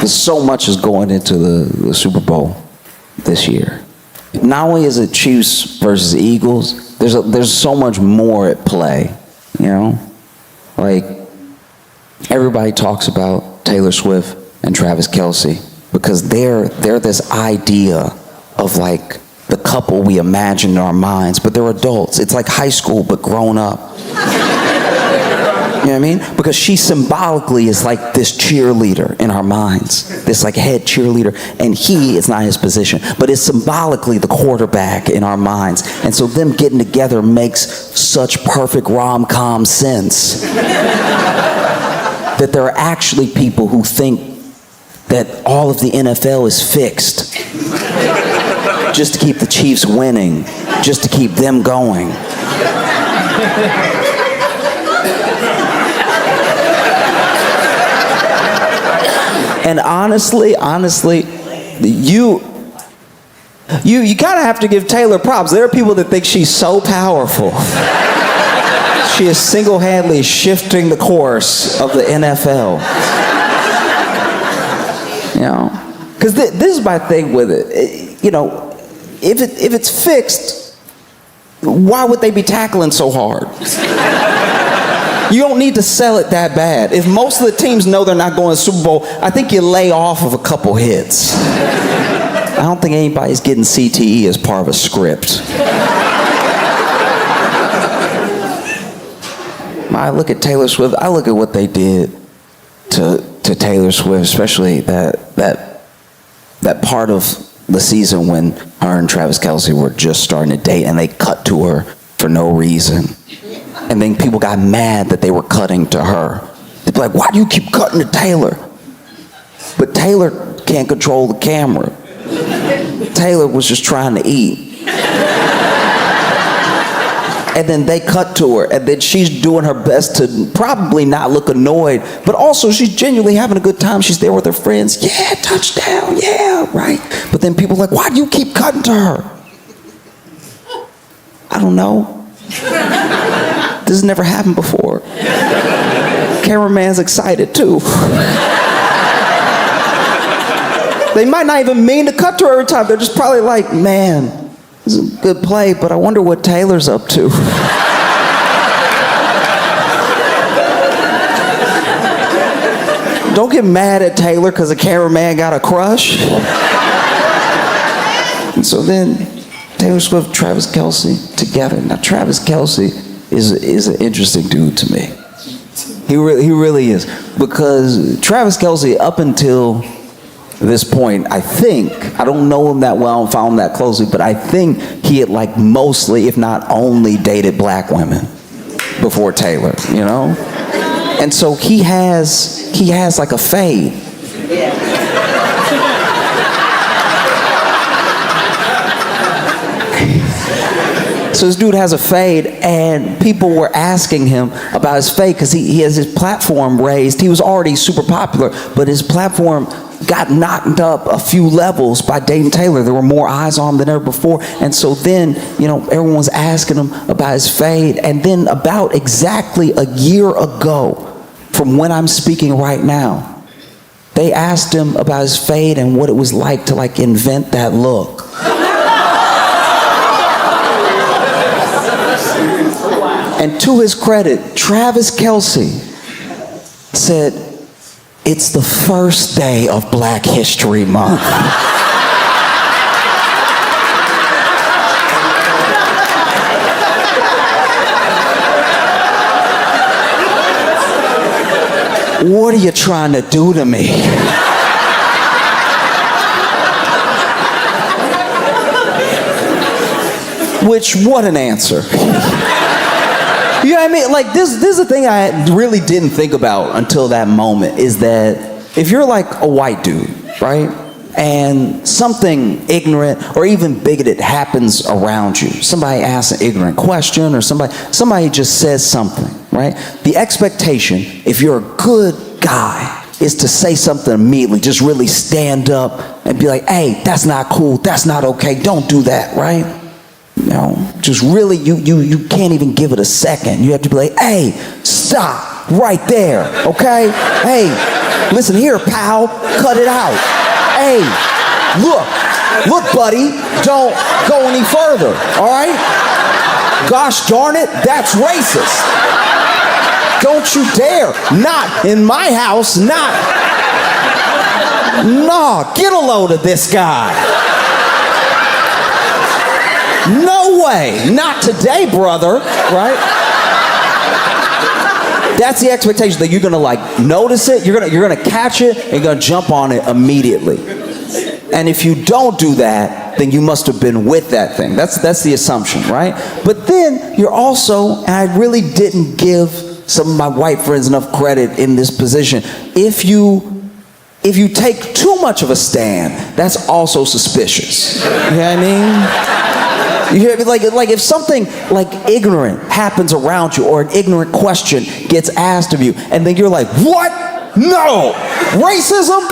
because so much is going into the Super Bowl this year. Not only is it Chiefs versus Eagles, there's so much more at play, you know? Like, everybody talks about Taylor Swift and Travis Kelce because they're this idea of like the couple we imagine in our minds, but they're adults. It's like high school, but grown up. You know what I mean? Because she symbolically is like this cheerleader in our minds, this like head cheerleader, and he is not his position, but is symbolically the quarterback in our minds. And so them getting together makes such perfect rom-com sense that there are actually people who think that all of the NFL is fixed just to keep the Chiefs winning, just to keep them going. And honestly, you kind of have to give Taylor props. There are people that think she's so powerful. She is single-handedly shifting the course of the NFL. You know, because this is my thing with it. You know, if it's fixed, why would they be tackling so hard? You don't need to sell it that bad. If most of the teams know they're not going to the Super Bowl, I think you lay off of a couple hits. I don't think anybody's getting CTE as part of a script. I look at Taylor Swift, I look at what they did to Taylor Swift, especially that part of the season when her and Travis Kelce were just starting to date and they cut to her for no reason. And then people got mad that they were cutting to her. They'd be like, why do you keep cutting to Taylor? But Taylor can't control the camera. Taylor was just trying to eat. And then they cut to her, and then she's doing her best to probably not look annoyed, but also she's genuinely having a good time. She's there with her friends. Yeah, touchdown, yeah, right. But then people are like, why do you keep cutting to her? I don't know. This has never happened before. Cameraman's excited too. They might not even mean to cut to her every time. They're just probably like, man, this is a good play, but I wonder what Taylor's up to. Don't get mad at Taylor because the cameraman got a crush. And so then Taylor Swift, Travis Kelce together. Now Travis Kelce is an interesting dude to me. He really is. Because Travis Kelce, up until this point, I think, I don't know him that well and follow him that closely, but I think he had like mostly, if not only, dated black women before Taylor, you know? And so he has like a fade. So this dude has a fade, and people were asking him about his fade because he has his platform raised. He was already super popular, but his platform got knocked up a few levels by dating Taylor. There were more eyes on him than ever before. And so then, you know, everyone was asking him about his fade. And then about exactly a year ago, from when I'm speaking right now, they asked him about his fade and what it was like to like invent that look. And to his credit, Travis Kelce said, it's the first day of Black History Month. What are you trying to do to me? Which, what an answer. You know what I mean? Like, this is the thing I really didn't think about until that moment, is that if you're like a white dude, right? And something ignorant or even bigoted happens around you. Somebody asks an ignorant question, or somebody just says something, right? The expectation, if you're a good guy, is to say something immediately, just really stand up and be like, hey, that's not cool, that's not okay, don't do that, right? You know, just really, you can't even give it a second. You have to be like, hey, stop right there, okay? Hey, Listen here, pal, cut it out. Hey, look, buddy, don't go any further, all right? Gosh darn it, that's racist. Don't you dare, not in my house, not. Nah, get a load of this guy. No way, not today, brother, right? That's the expectation, that you're gonna like notice it, you're gonna catch it, and you're gonna jump on it immediately. And if you don't do that, then you must have been with that thing. That's the assumption, right? But then you're also, and I really didn't give some of my white friends enough credit in this position. If you take too much of a stand, that's also suspicious. You know what I mean? You hear me? Like if something like ignorant happens around you, or an ignorant question gets asked of you, and then you're like, what? No! Racism?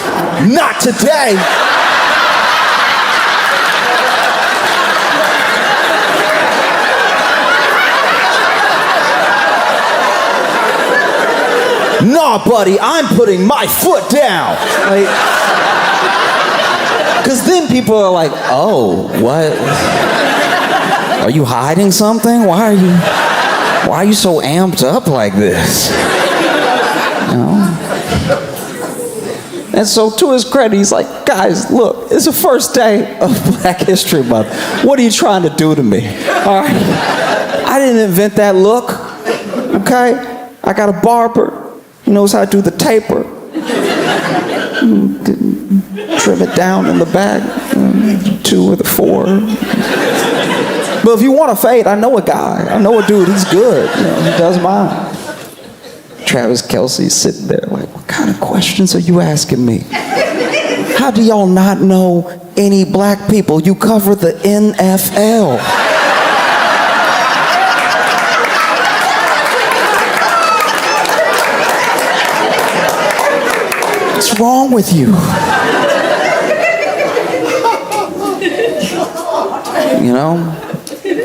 Not today! Nah, buddy, I'm putting my foot down. Like, because then people are like, oh, what? Are you hiding something? Why are you so amped up like this? You know? And so to his credit, he's like, guys, look, it's the first day of Black History Month. What are you trying to do to me? All right? I didn't invent that look, okay? I got a barber. He knows how to do the taper. Trim it down in the back, 2 or the 4. But if you want to fade, I know a guy. I know a dude, he's good. You know, he does mine. Travis Kelce's sitting there like, what kind of questions are you asking me? How do y'all not know any black people? You cover the NFL. What's wrong with you? You know?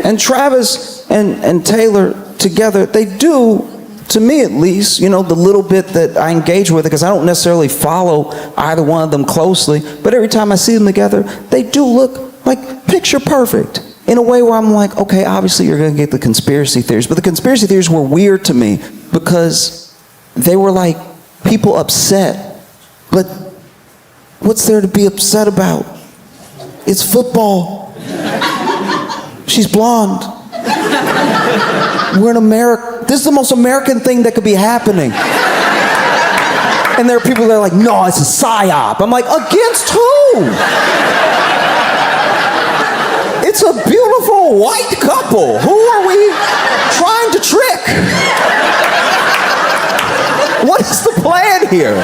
And Travis and Taylor together, they do, to me at least, you know, the little bit that I engage with it, because I don't necessarily follow either one of them closely, but every time I see them together, they do look like picture perfect. In a way where I'm like, okay, obviously you're going to get the conspiracy theories, but the conspiracy theories were weird to me because they were like people upset. But what's there to be upset about? It's football. She's blonde. We're in America. This is the most American thing that could be happening. And there are people that are like, no, it's a psyop. I'm like, against who? It's a beautiful white couple. Who are we trying to trick? What is the plan here?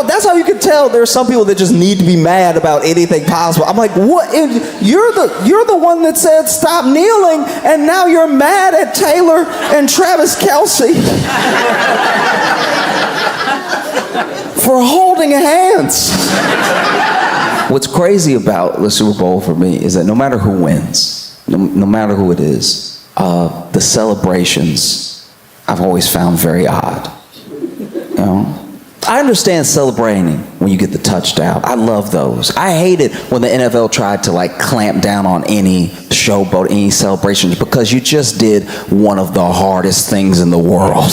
That's how you can tell there are some people that just need to be mad about anything possible. I'm like, what? You're the one that said stop kneeling, and now you're mad at Taylor and Travis Kelce for holding hands. What's crazy about the Super Bowl for me is that no matter who wins, no matter who it is, the celebrations I've always found very odd. You know? I understand celebrating when you get the touchdown. I love those. I hated when the NFL tried to like clamp down on any showboat, any celebrations, because you just did one of the hardest things in the world.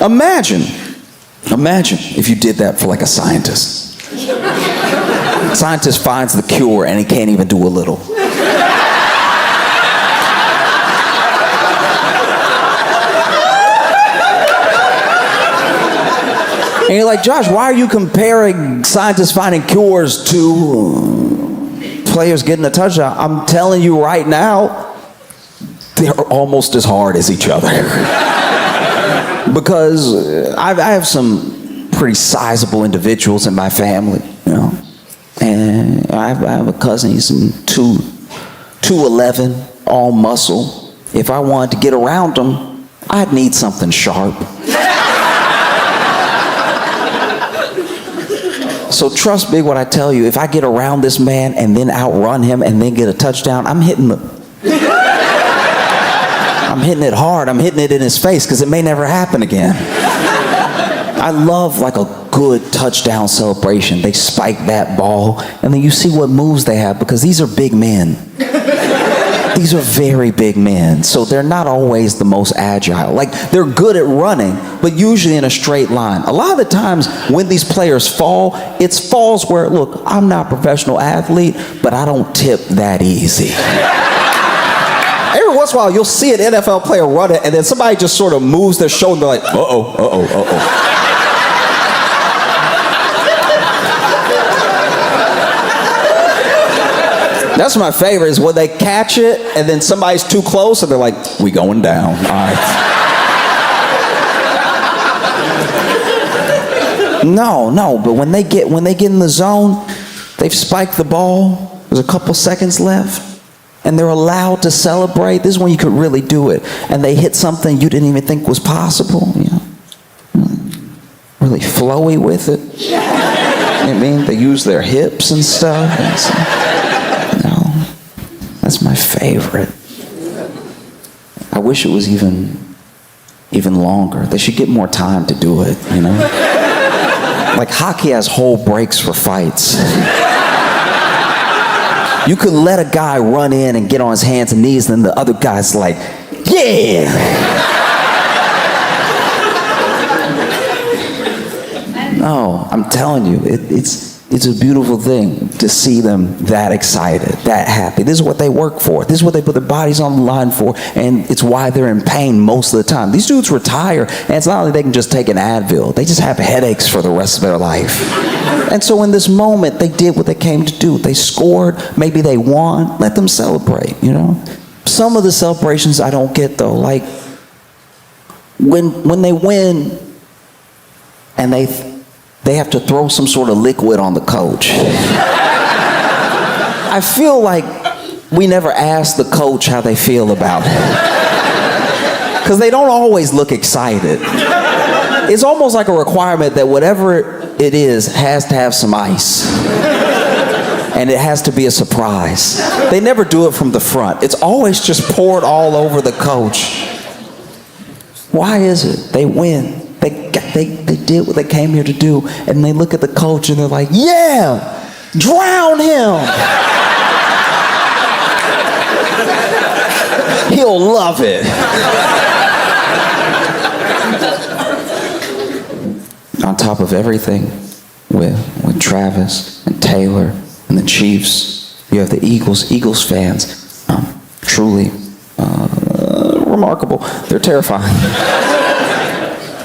Imagine if you did that for like a scientist. Scientist finds the cure and he can't even do a little. And you're like, Josh, why are you comparing scientists finding cures to players getting a touchdown? I'm telling you right now, they're almost as hard as each other. Because I have some pretty sizable individuals in my family, you know. And I have a cousin, he's 2'11", all muscle. If I wanted to get around him, I'd need something sharp. So trust me when I tell you, if I get around this man and then outrun him and then get a touchdown, I'm hitting it hard. I'm hitting it in his face because it may never happen again. I love like a good touchdown celebration. They spike that ball, and then you see what moves they have, because these are big men. These are very big men, so they're not always the most agile. Like, they're good at running, but usually in a straight line. A lot of the times when these players fall, it's falls where, look, I'm not a professional athlete, but I don't tip that easy. Every once in a while, you'll see an NFL player run it, and then somebody just sort of moves their shoulder, like, uh-oh, uh-oh, uh-oh. That's my favorite, is when they catch it and then somebody's too close and they're like, we going down. All right. No, but when they get in the zone, they've spiked the ball, there's a couple seconds left, and they're allowed to celebrate. This is when you could really do it. And they hit something you didn't even think was possible, you know. Really flowy with it. You know what I mean? They use their hips and stuff. And so, that's my favorite. I wish it was even longer. They should get more time to do it, you know? Like, hockey has whole breaks for fights. You could let a guy run in and get on his hands and knees, and then the other guy's like, yeah! No, I'm telling you, it's a beautiful thing to see them that excited, that happy. This is what they work for. This is what they put their bodies on the line for, and it's why they're in pain most of the time. These dudes retire, and it's not like they can just take an Advil. They just have headaches for the rest of their life. And so in this moment, they did what they came to do. They scored. Maybe they won. Let them celebrate, you know? Some of the celebrations I don't get, though. Like, when they win, and they have to throw some sort of liquid on the coach. I feel like we never ask the coach how they feel about it. Because they don't always look excited. It's almost like a requirement that whatever it is has to have some ice. And it has to be a surprise. They never do it from the front. It's always just poured all over the coach. Why is it? They win. They did what they came here to do, and they look at the coach and they're like, yeah, drown him. He'll love it. On top of everything, with Travis and Taylor and the Chiefs, you have the Eagles fans. Truly remarkable. They're terrifying.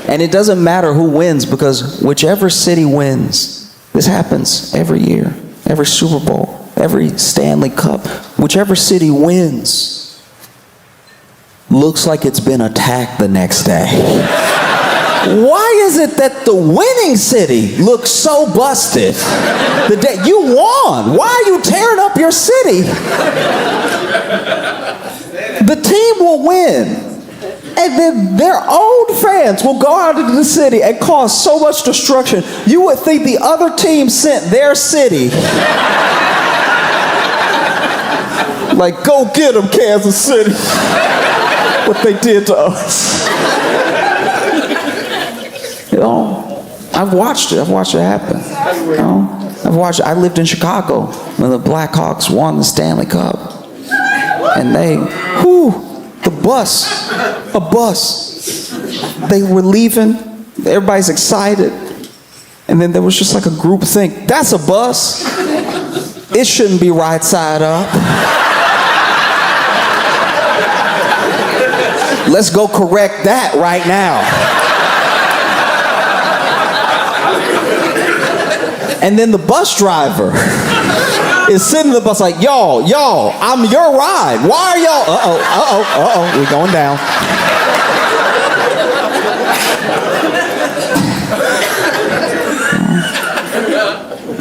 And it doesn't matter who wins, because whichever city wins, this happens every year, every Super Bowl, every Stanley Cup, whichever city wins, looks like it's been attacked the next day. Why is it that the winning city looks so busted? The day you won, why are you tearing up your city? The team will win. And then their own fans will go out into the city and cause so much destruction. You would think the other team sent their city. Like, go get them, Kansas City. What they did to us. You know, I've watched it happen. You know, I lived in Chicago when the Blackhawks won the Stanley Cup. And a bus. They were leaving. Everybody's excited. And then there was just like a group think, that's a bus. It shouldn't be right side up. Let's go correct that right now. And then the bus driver is sitting in the bus like, y'all, I'm your ride. Why are y'all? We going down.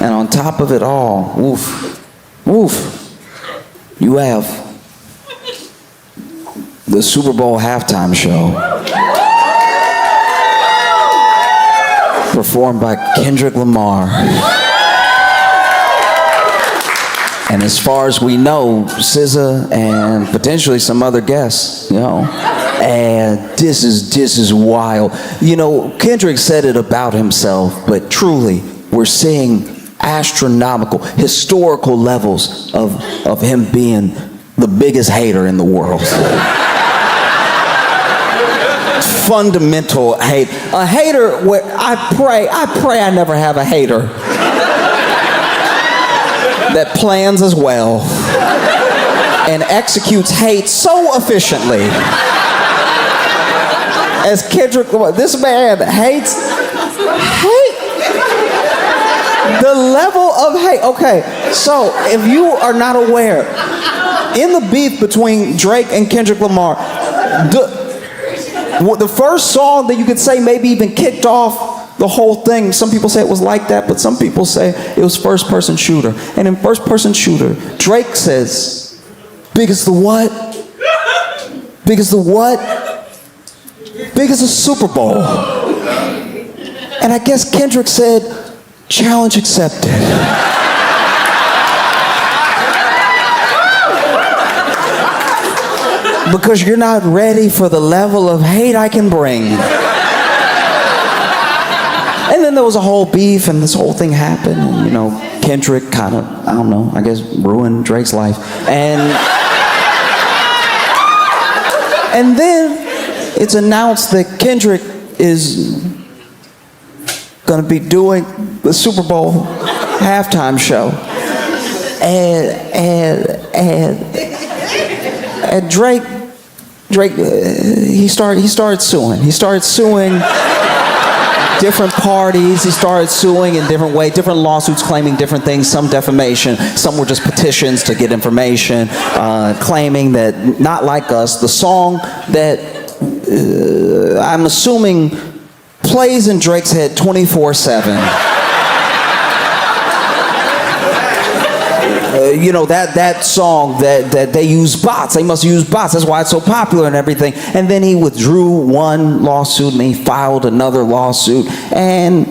And on top of it all, you have the Super Bowl halftime show performed by Kendrick Lamar. And as far as we know, SZA and potentially some other guests, you know. And this is wild. You know, Kendrick said it about himself, but truly, we're seeing astronomical, historical levels of him being the biggest hater in the world. Fundamental hate. A hater, where I pray I never have a hater that plans as well and executes hate so efficiently as Kendrick Lamar. This man hates the level of hate. Okay, so if you are not aware, in the beef between Drake and Kendrick Lamar, the first song that you could say maybe even kicked off the whole thing, some people say it was like that, but some people say it was First Person Shooter. And in First Person Shooter, Drake says, big as the what? Big as the what? Big as the Super Bowl. And I guess Kendrick said, challenge accepted. Because you're not ready for the level of hate I can bring. And then there was a whole beef and this whole thing happened. And, you know, Kendrick kind of, I don't know, I guess ruined Drake's life. And then it's announced that Kendrick is going to be doing the Super Bowl halftime show. And Drake, he started suing. He started suing different parties. He started suing in different ways, different lawsuits claiming different things, some defamation, some were just petitions to get information, claiming that Not Like Us, the song that I'm assuming plays in Drake's head 24/7. You know, that song that they use bots. They must use bots. That's why it's so popular and everything. And then he withdrew one lawsuit and he filed another lawsuit. And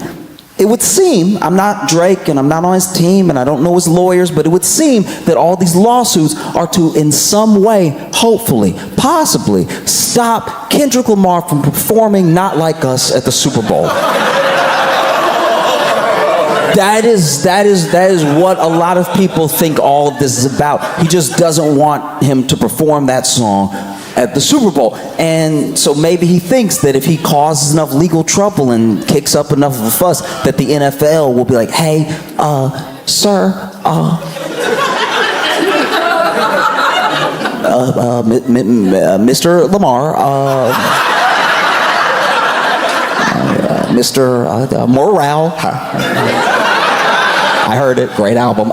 it would seem, I'm not Drake and I'm not on his team and I don't know his lawyers, but it would seem that all these lawsuits are to in some way, hopefully, possibly, stop Kendrick Lamar from performing Not Like Us at the Super Bowl. That is what a lot of people think all of this is about. He just doesn't want him to perform that song at the Super Bowl. And so maybe he thinks that if he causes enough legal trouble and kicks up enough of a fuss, that the NFL will be like, hey, sir, Mr. Lamar, Mr. Morale. I heard it, great album.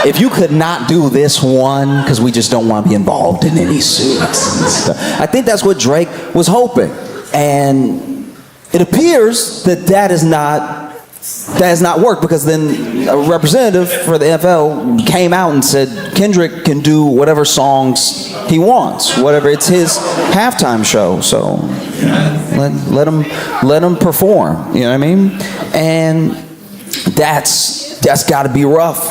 If you could not do this one, because we just don't want to be involved in any suits and stuff. I think that's what Drake was hoping. And it appears that has not worked, because then a representative for the NFL came out and said Kendrick can do whatever songs he wants, whatever, it's his halftime show, so let him perform, you know what I mean? And that's got to be rough.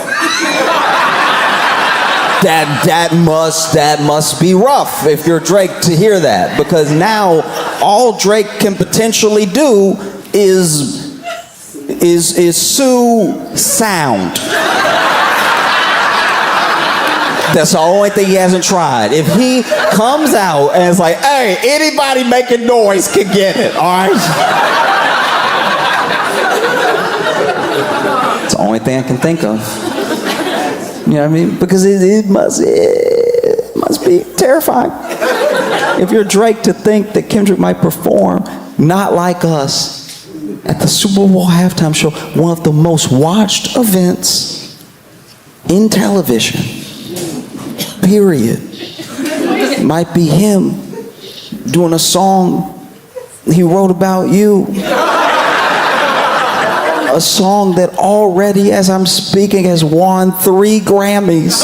That must be rough if you're Drake to hear that, because now all Drake can potentially do is sue sound. That's the only thing he hasn't tried. If he comes out and it's like, hey, anybody making noise can get it, all right? It's the only thing I can think of. You know what I mean? Because it must be terrifying if you're Drake to think that Kendrick might perform Not Like Us at the Super Bowl halftime show, one of the most watched events in television, period. It might be him doing a song he wrote about you. A song that already, as I'm speaking, has won 3 Grammys.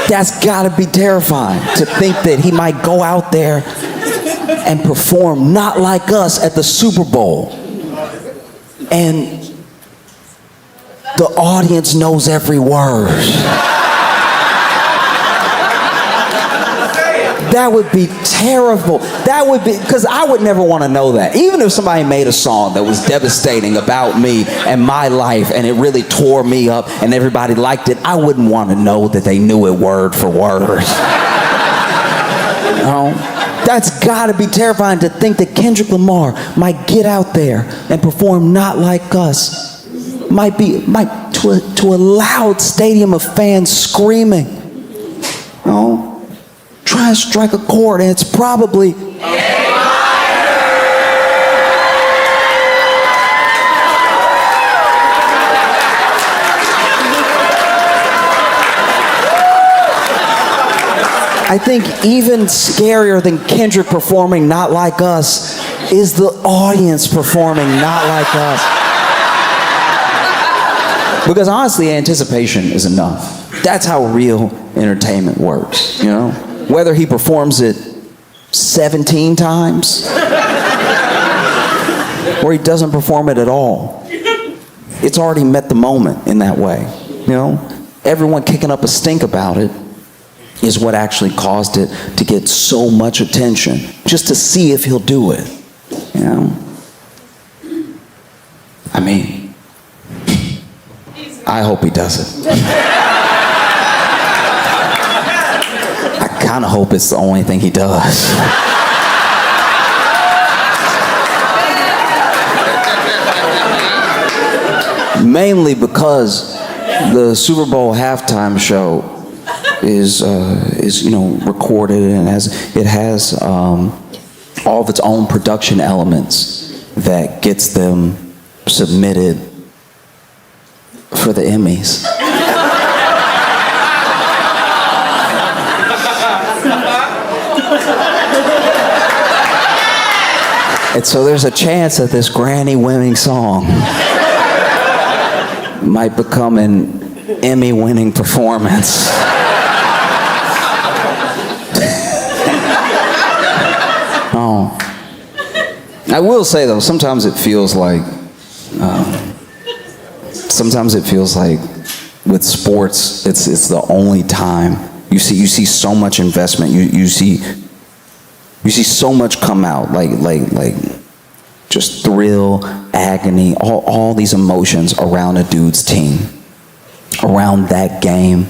That's gotta be terrifying to think that he might go out there and perform Not Like Us at the Super Bowl. And the audience knows every word. That would be terrible. That would be, because I would never want to know that. Even if somebody made a song that was devastating about me and my life and it really tore me up and everybody liked it, I wouldn't want to know that they knew it word for word. That's got to be terrifying to think that Kendrick Lamar might get out there and perform Not Like Us. Might to a loud stadium of fans screaming. Try and strike a chord, and it's probably I think even scarier than Kendrick performing Not Like Us is the audience performing Not Like Us. Because honestly, anticipation is enough. That's how real entertainment works, Whether he performs it 17 times or he doesn't perform it at all, it's already met the moment in that way, Everyone kicking up a stink about it is what actually caused it to get so much attention, just to see if he'll do it, I mean, I hope he does it. I kind of hope it's the only thing he does. Mainly because the Super Bowl halftime show is recorded and it has all of its own production elements that gets them submitted for the Emmys. And so there's a chance that this Grammy-winning song might become an Emmy-winning performance. I will say though, sometimes it feels like with sports, it's the only time you see so much investment. You see so much come out, like just thrill, agony, all these emotions around a dude's team, around that game,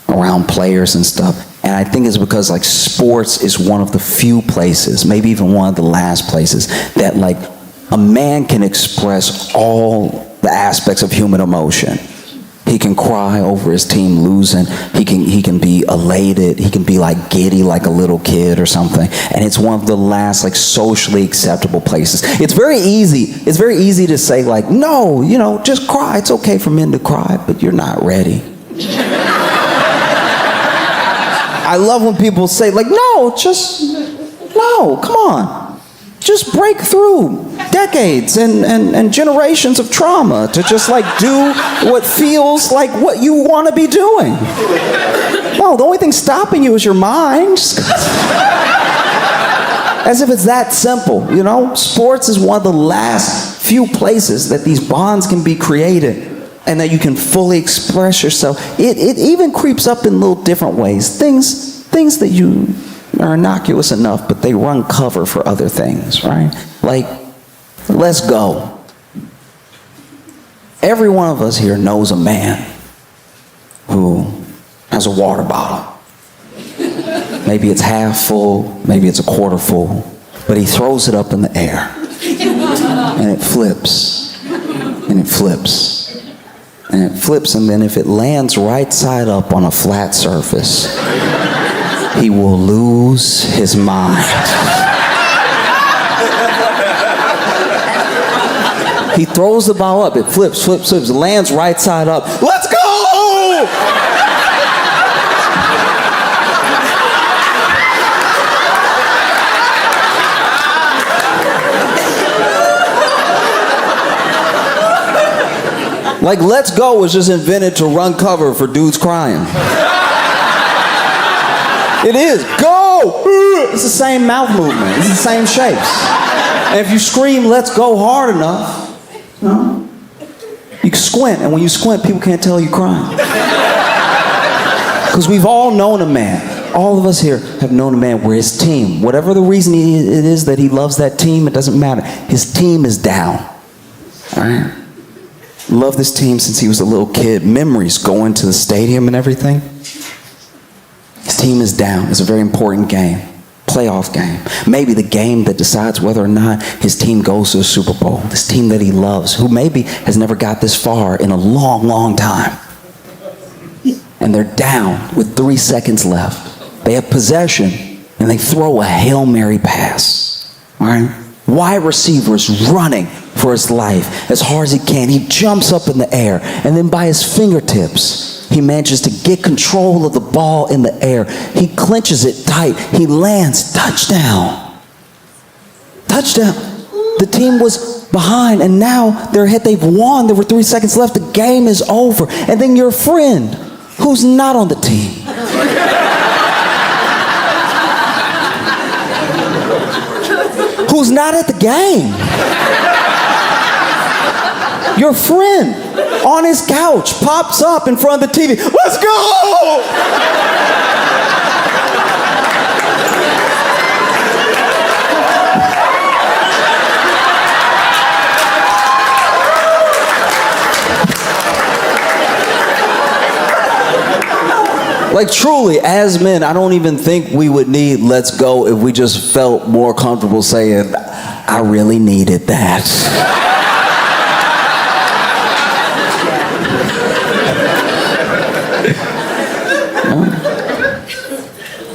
around players and stuff. And I think it's because sports is one of the few places, maybe even one of the last places, that a man can express all the aspects of human emotion. He can cry over his team losing. He can be elated. He can be giddy like a little kid or something. And it's one of the last socially acceptable places. It's very easy. It's very easy to say no, just cry. It's okay for men to cry, but you're not ready. I love when people say no, come on. Just break through decades and generations of trauma to just do what feels like what you want to be doing. No, the only thing stopping you is your mind. As if it's that simple, Sports is one of the last few places that these bonds can be created and that you can fully express yourself. It even creeps up in little different ways. Things that you are innocuous enough, but they run cover for other things, right? Let's go. Every one of us here knows a man who has a water bottle. Maybe it's half full, maybe it's a quarter full, but he throws it up in the air. And it flips, and it flips. And it flips, and then if it lands right side up on a flat surface, he will lose his mind. He throws the ball up, it flips, lands right side up. Let's go! Let's go was just invented to run cover for dudes crying. It is. Go! It's the same mouth movement. It's the same shapes. And if you scream, let's go hard enough, you squint. And when you squint, people can't tell you're crying. Because we've all known a man All of us here have known a man where his team, whatever the reason it is that he loves that team, it doesn't matter. His team is down. All right? Loved this team since he was a little kid. Memories going to the stadium and everything. His team is down. It's a very important game. Playoff game. Maybe the game that decides whether or not his team goes to the Super Bowl. This team that he loves, who maybe has never got this far in a long, long time. And they're down with 3 seconds left. They have possession, and they throw a Hail Mary pass. All right? Wide receiver is running for his life as hard as he can. He jumps up in the air, and then by his fingertips, he manages to get control of the ball in the air. He clenches it tight. He lands. Touchdown. Touchdown. The team was behind, and now they're ahead. They've won. There were 3 seconds left. The game is over. And then your friend, who's not on the team, who's not at the game. Your friend on his couch pops up in front of the TV. Let's go! Like truly, as men, I don't even think we would need let's go if we just felt more comfortable saying, I really needed that.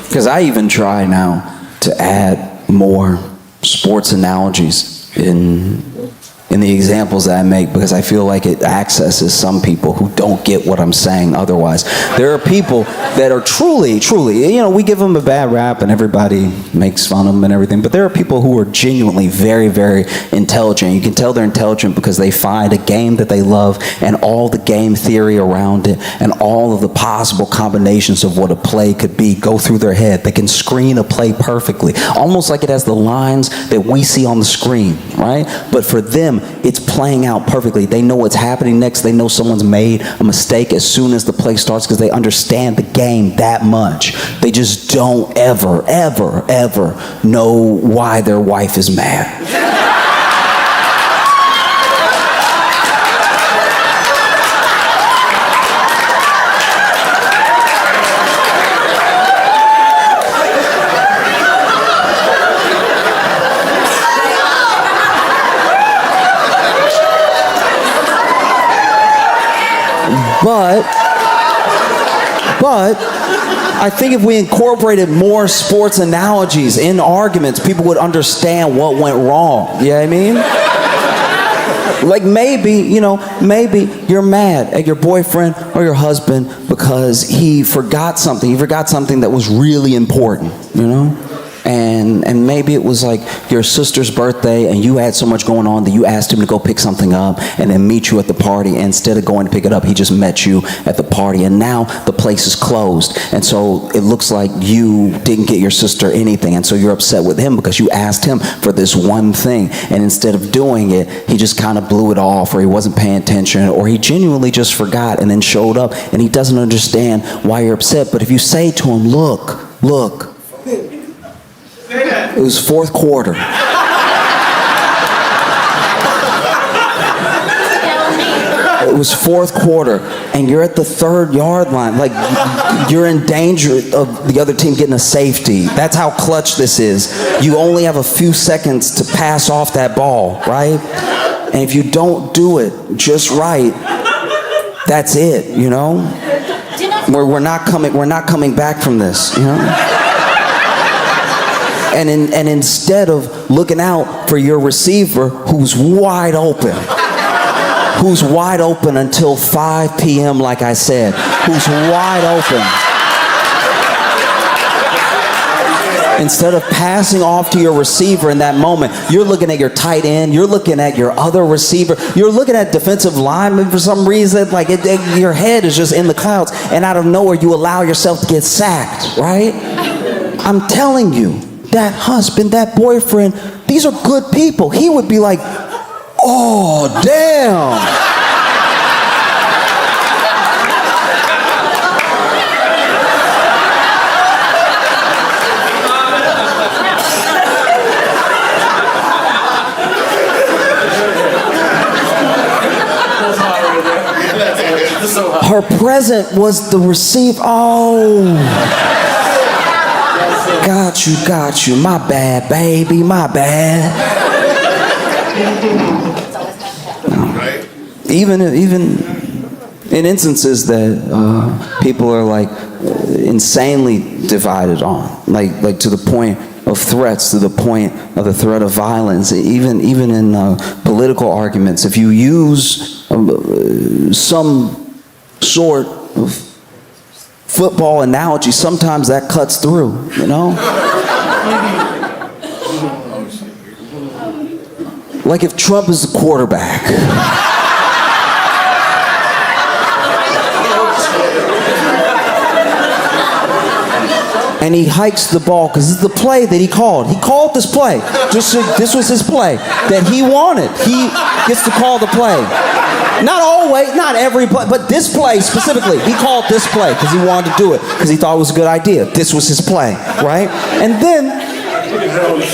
Because I even try now to add more sports analogies in the examples that I make, because I feel like it accesses some people who don't get what I'm saying otherwise. There are people that are truly, we give them a bad rap and everybody makes fun of them and everything, but there are people who are genuinely very, very intelligent. You can tell they're intelligent because they find a game that they love and all the game theory around it and all of the possible combinations of what a play could be go through their head. They can screen a play perfectly, almost like it has the lines that we see on the screen, right? But for them, it's playing out perfectly. They know what's happening next. They know someone's made a mistake as soon as the play starts because they understand the game that much. They just don't ever know why their wife is mad. But I think if we incorporated more sports analogies in arguments, people would understand what went wrong. You know what I mean? Like maybe you're mad at your boyfriend or your husband because he forgot something. He forgot something that was really important, And maybe it was like your sister's birthday and you had so much going on that you asked him to go pick something up and then meet you at the party. And instead of going to pick it up, he just met you at the party. And now the place is closed. And so it looks like you didn't get your sister anything. And so you're upset with him because you asked him for this one thing. And instead of doing it, he just kind of blew it off, or he wasn't paying attention, or he genuinely just forgot and then showed up and he doesn't understand why you're upset. But if you say to him, look, it was fourth quarter. It was fourth quarter, and you're at the 3-yard line. Like, you're in danger of the other team getting a safety. That's how clutch this is. You only have a few seconds to pass off that ball, right? And if you don't do it just right, that's it, We're not coming back from this, And instead of looking out for your receiver who's wide open until 5 p.m. like I said, who's wide open. Instead of passing off to your receiver in that moment, you're looking at your tight end, you're looking at your other receiver, you're looking at defensive linemen for some reason, your head is just in the clouds, and out of nowhere you allow yourself to get sacked, right? I'm telling you, that husband, that boyfriend, these are good people. He would be like, oh, damn. her present was the receive. Oh. Got you. My bad, baby, my bad. Even in instances that people are like insanely divided on, like to the point of threats, to the point of the threat of violence, even in political arguments, if you use some sort of football analogy, sometimes that cuts through, you know? Like if Trump is the quarterback. And he hikes the ball, because this is the play that he called. He called this play. This was his play that he wanted. He gets to call the play. Not always, not every play, but this play specifically. He called this play because he wanted to do it, because he thought it was a good idea. This was his play, right? And then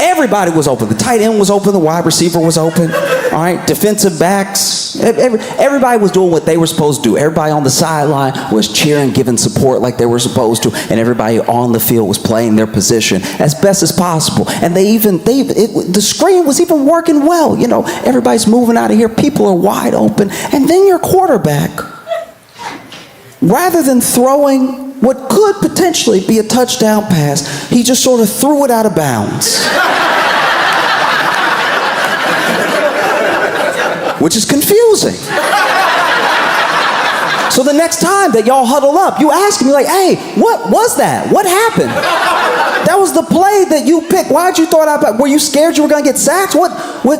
everybody was open. The tight end was open. The wide receiver was open. All right, defensive backs. Everybody was doing what they were supposed to do. Everybody on the sideline was cheering, giving support like they were supposed to, and everybody on the field was playing their position as best as possible. And the screen was even working well. You know, everybody's moving out of here. People are wide open, and then your quarterback, rather than throwing what could potentially be a touchdown pass, he just sort of threw it out of bounds. Which is confusing. So the next time that y'all huddle up, you ask me like, hey, what was that? What happened? That was the play that you picked. Why'd you throw it out? Were you scared you were gonna get sacked? What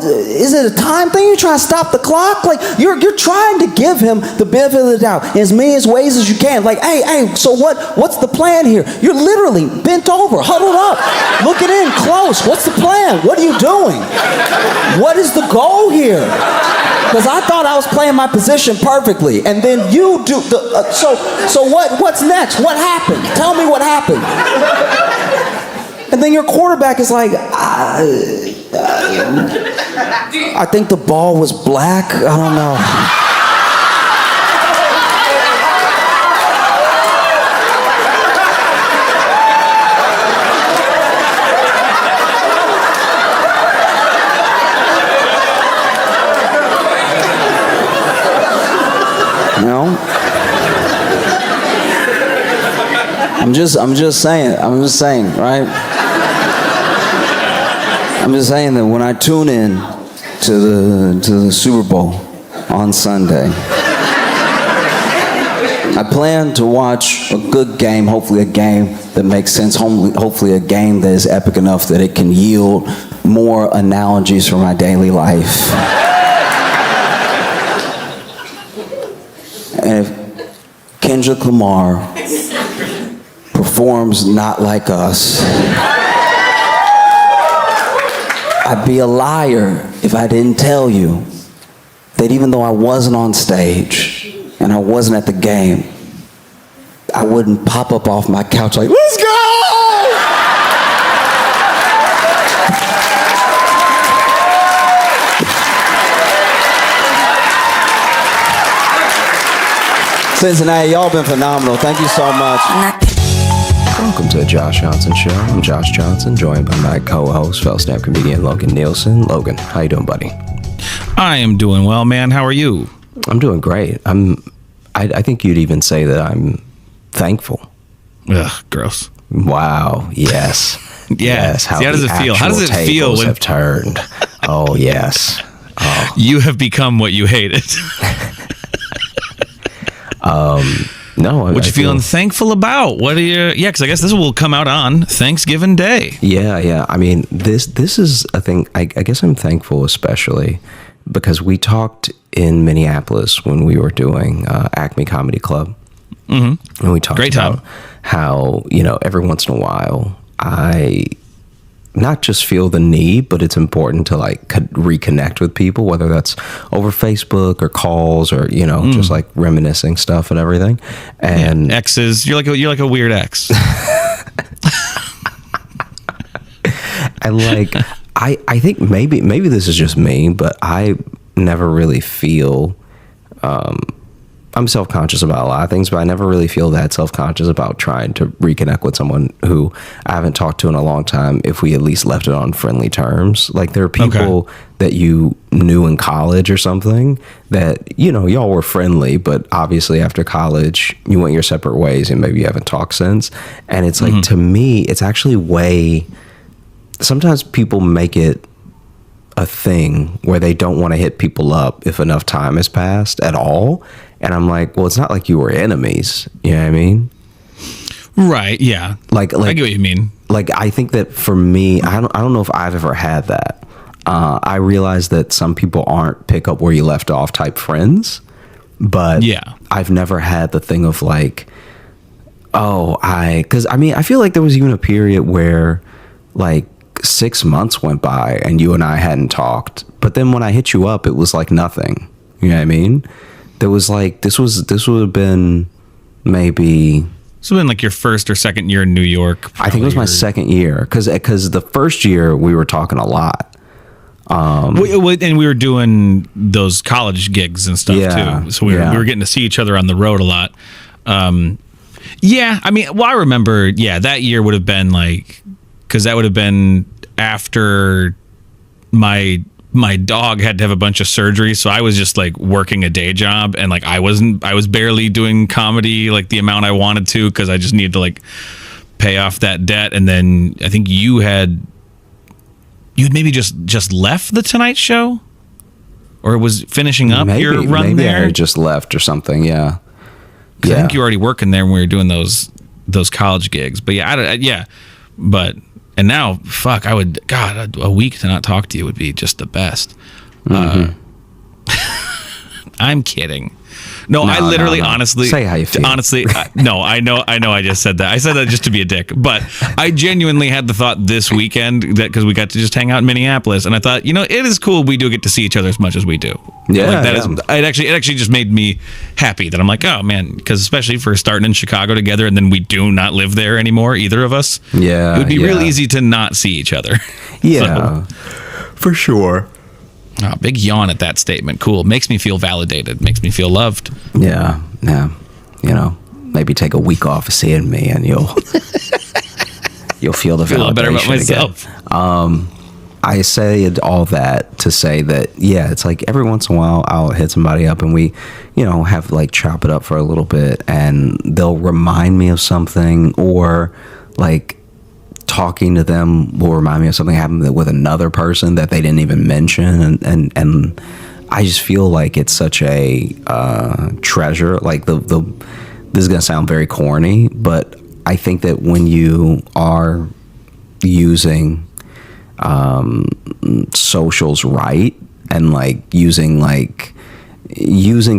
is it a time thing? You trying to stop the clock? Like you're trying to give him the benefit of the doubt in as many ways as you can. Like, hey, so what's the plan here? You're literally bent over, huddled up, looking in close. What's the plan? What are you doing? What is the goal here? Because I thought I was playing my position perfectly, and then you do the. So what's next? What happened? Tell me what happened. And then your quarterback is like, I think the ball was black. I don't know. You know? I'm just saying, right? I'm just saying that when I tune in to the Super Bowl on Sunday, I plan to watch a good game, hopefully a game that makes sense, hopefully a game that is epic enough that it can yield more analogies for my daily life. And if Kendrick Lamar performs Not Like Us, I'd be a liar if I didn't tell you that even though I wasn't on stage and I wasn't at the game, I wouldn't pop up off my couch like, let's go! Cincinnati, y'all been phenomenal. Thank you so much. Welcome to the Josh Johnson Show. I'm Josh Johnson, joined by my co-host, fellow stand-up comedian Logan Nielsen. Logan, how you doing, buddy? I am doing well, man. How are you? I'm doing great. I think you'd even say that I'm thankful. Ugh, gross. Wow. Yes. Yes. How does it feel? How does it feel when have turned? Oh yes. Oh. You have become what you hated? No. What you feeling thankful about? What are you? Yeah, because I guess this will come out on Thanksgiving Day. Yeah. I mean, this is a thing. I guess I'm thankful, especially because we talked in Minneapolis when we were doing Acme Comedy Club, and we talked about how every once in a while I not just feel the need, but it's important to like reconnect with people, whether that's over Facebook or calls or just like reminiscing stuff and everything. And exes, you're like a weird ex. I think maybe this is just me, but I never really feel. I I'm self-conscious about a lot of things, but I never really feel that self-conscious about trying to reconnect with someone who I haven't talked to in a long time if we at least left it on friendly terms. Like, there are people that you knew in college or something that, you know, y'all were friendly, but obviously after college you went your separate ways and maybe you haven't talked since. And it's like, to me, it's actually sometimes people make it a thing where they don't want to hit people up if enough time has passed at all. And I'm like, well, it's not like you were enemies. You know what I mean? Right. Yeah. Like I get what you mean. Like, I think that for me, I don't know if I've ever had that. I realize that some people aren't pick up where you left off type friends, but yeah, I've never had the thing of like, because I mean, I feel like there was even a period where like 6 months went by and you and I hadn't talked, but then when I hit you up, it was like nothing. You know what I mean? There was like, this would have been maybe... This would have been like your first or second year in New York. I think it was my second year, because the first year we were talking a lot. And we were doing those college gigs and stuff too. So we were getting to see each other on the road a lot. Yeah, I mean, well, I remember, that year would have been like, because that would have been after my dog had to have a bunch of surgery, so I was just like working a day job, and like I was barely doing comedy like the amount I wanted to, because I just needed to like pay off that debt. And then I think you'd maybe just left the Tonight Show, or was finishing up your run there. Maybe I just left or something. Yeah. I think you were already working there when we were doing those college gigs. But and now, fuck, a week to not talk to you would be just the best. I'm kidding. No, I literally, honestly... Say how you feel. Honestly, I know I just said that. I said that just to be a dick. But I genuinely had the thought this weekend, that because we got to just hang out in Minneapolis, and I thought, it is cool we do get to see each other as much as we do. Yeah. It actually just made me happy that I'm like, oh, man, because especially for starting in Chicago together, and then we do not live there anymore, either of us. Yeah. It would be real easy to not see each other. Yeah, for sure. Oh, big yawn at that statement. Cool. Makes me feel validated. Makes me feel loved. Yeah. Maybe take a week off of seeing me, and you'll feel the validation. Feel better about myself. I say all that to say that, it's like every once in a while I'll hit somebody up and we, have like chop it up for a little bit, and they'll remind me of something, or like talking to them will remind me of something happened with another person that they didn't even mention, and I just feel like it's such a treasure. Like this is gonna sound very corny, but I think that when you are using socials right, and like using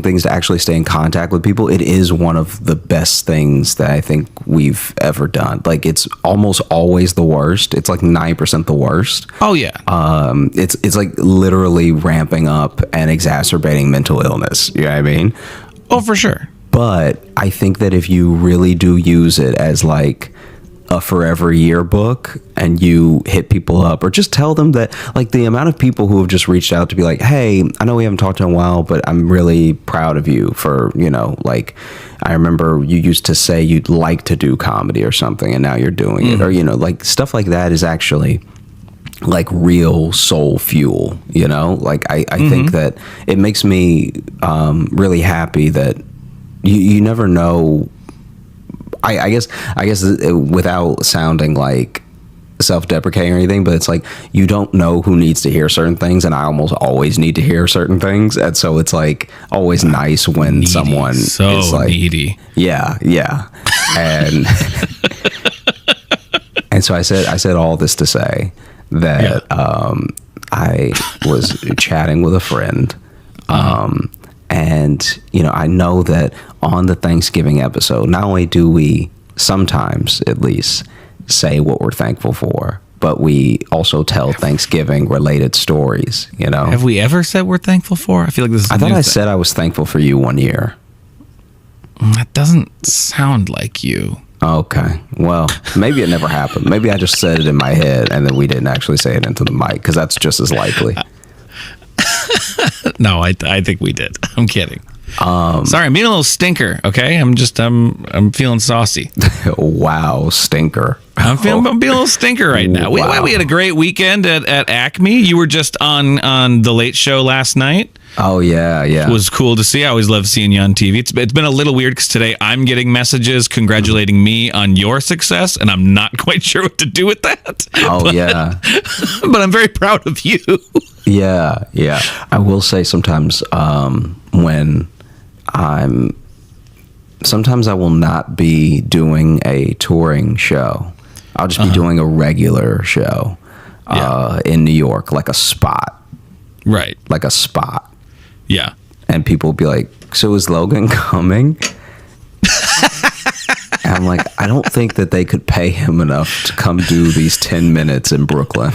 things to actually stay in contact with people, it is one of the best things that I think we've ever done. Like, it's almost always the worst. It's like 9% the worst. Oh yeah. It's like literally ramping up and exacerbating mental illness. You know what I mean? Oh, for sure. But I think that if you really do use it as like a forever yearbook, and you hit people up, or just tell them that, like, the amount of people who have just reached out to be like, hey, I know we haven't talked in a while, but I'm really proud of you for, like, I remember you used to say you'd like to do comedy or something, and now you're doing it, or, like, stuff like that is actually like real soul fuel, like I think that it makes me really happy that you never know. I guess without sounding like self-deprecating or anything, but it's like you don't know who needs to hear certain things, and I almost always need to hear certain things, and so it's like always nice when someone is like needy. Yeah, and and so I said all this to say that I was chatting with a friend. And, I know that on the Thanksgiving episode, not only do we sometimes, at least, say what we're thankful for, but we also tell Thanksgiving related stories, Have we ever said we're thankful for? I feel like this is I thought I said I was thankful for you one year. That doesn't sound like you. Okay. Well, maybe it never happened. Maybe I just said it in my head, and then we didn't actually say it into the mic, because that's just as likely. No, I think we did. I'm kidding. Sorry, I'm being a little stinker. Okay, I'm feeling saucy. Wow, stinker. I'm being a little stinker right now. Wow. We had a great weekend at Acme. You were just on the Late Show last night. Oh yeah. It was cool to see. I always love seeing you on TV. It's been a little weird because today I'm getting messages congratulating me on your success, and I'm not quite sure what to do with that. Yeah. But I'm very proud of you. Yeah. I will say sometimes sometimes I will not be doing a touring show. I'll just be doing a regular show in New York, like a spot. Right. Like a spot. Yeah. And people will be like, so is Logan coming? And I'm like, I don't think that they could pay him enough to come do these 10 minutes in Brooklyn.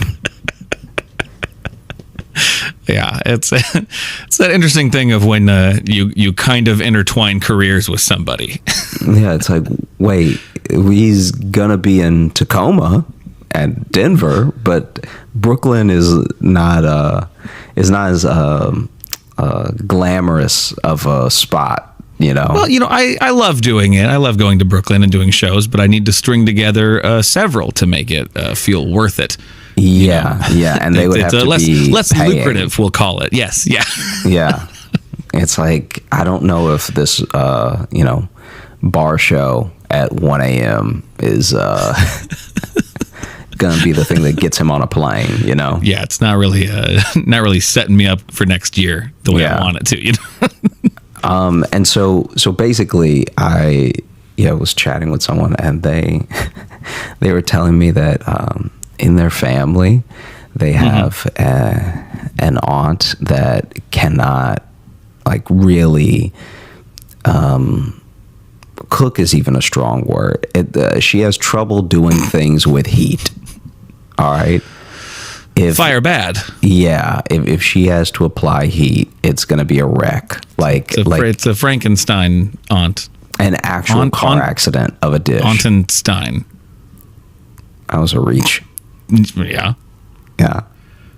Yeah, it's that interesting thing of when you kind of intertwine careers with somebody. Yeah, it's like, wait, he's gonna be in Tacoma and Denver, but Brooklyn is not as glamorous of a spot. Well, I love doing it. I love going to Brooklyn and doing shows, but I need to string together several to make it feel worth it. Yeah, and they would have to be less paying. lucrative. We'll call it. Yes, yeah, yeah. It's like, I don't know if this bar show at 1 a.m. is gonna be the thing that gets him on a plane. Yeah, it's not really setting me up for next year the way I want it to. And so basically, I was chatting with someone, and they were telling me that in their family they have an aunt that cannot really cook is even a strong word. She has trouble doing things with heat. All right. Fire bad. Yeah, if she has to apply heat, it's going to be a wreck. It's a Frankenstein aunt. An actual car accident of a dish. Aunt-Stein. That was a reach. Yeah. Yeah.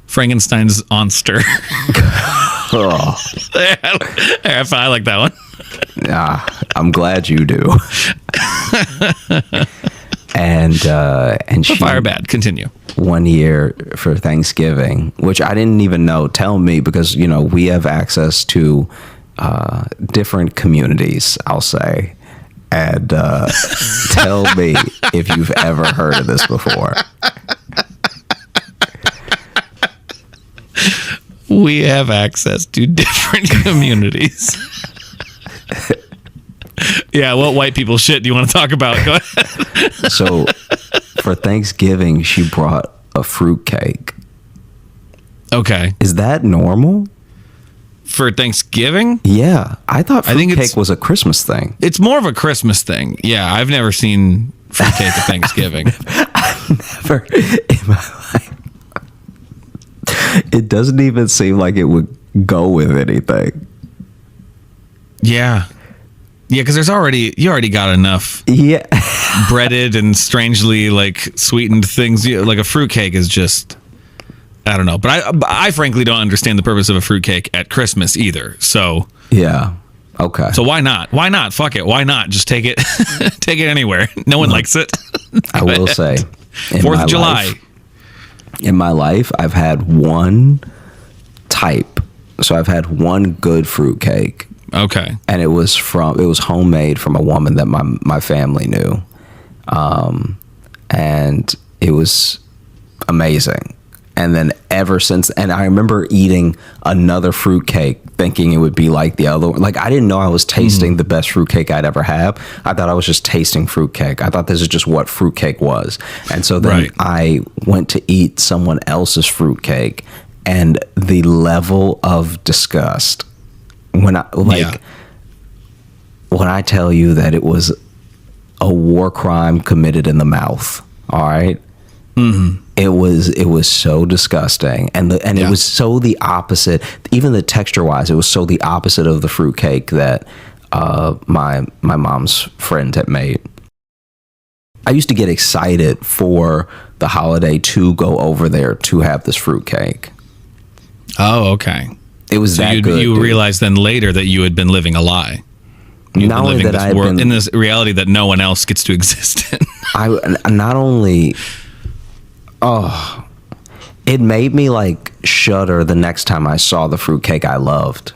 Frankenstein's Onster. Oh. I like that one. I'm glad you do. And she, fire bad. Continue. One year for Thanksgiving, which I didn't even know. Tell me, because we have access to different communities, I'll say, and tell me if you've ever heard of this before. We have access to different communities. Yeah, what white people shit do you want to talk about? Go ahead. So for Thanksgiving, she brought a fruitcake. Okay. Is that normal? For Thanksgiving? Yeah. I thought fruitcake was a Christmas thing. It's more of a Christmas thing. Yeah, I've never seen fruitcake at Thanksgiving. I've never in my life. It doesn't even seem like it would go with anything. Yeah. Yeah, because you already got enough breaded and strangely sweetened things. Like a fruitcake is just, I don't know. But I frankly don't understand the purpose of a fruitcake at Christmas either. So yeah, okay. So why not? Why not? Fuck it. Why not? Just take it, take it anywhere. No one likes it. I will say, 4th of July. In my life, I've had one type. So I've had one good fruitcake. Okay. And it was homemade from a woman that my family knew. And it was amazing. And then ever since, and I remember eating another fruitcake thinking it would be like the other one. I didn't know I was tasting the best fruitcake I'd ever have. I thought I was just tasting fruitcake. I thought this is just what fruitcake was. And so then I went to eat someone else's fruitcake, and the level of disgust when I tell you that it was a war crime committed in the mouth. All right. Mm-hmm. It was so disgusting, and it was so the opposite. Even the texture wise, it was so the opposite of the fruitcake that my mom's friend had made. I used to get excited for the holiday to go over there to have this fruitcake. Oh, okay. It was that good. You dude. realized then later that you had been living a lie. Not only that I had been in this reality that no one else gets to exist in. It made me like shudder the next time I saw the fruitcake I loved.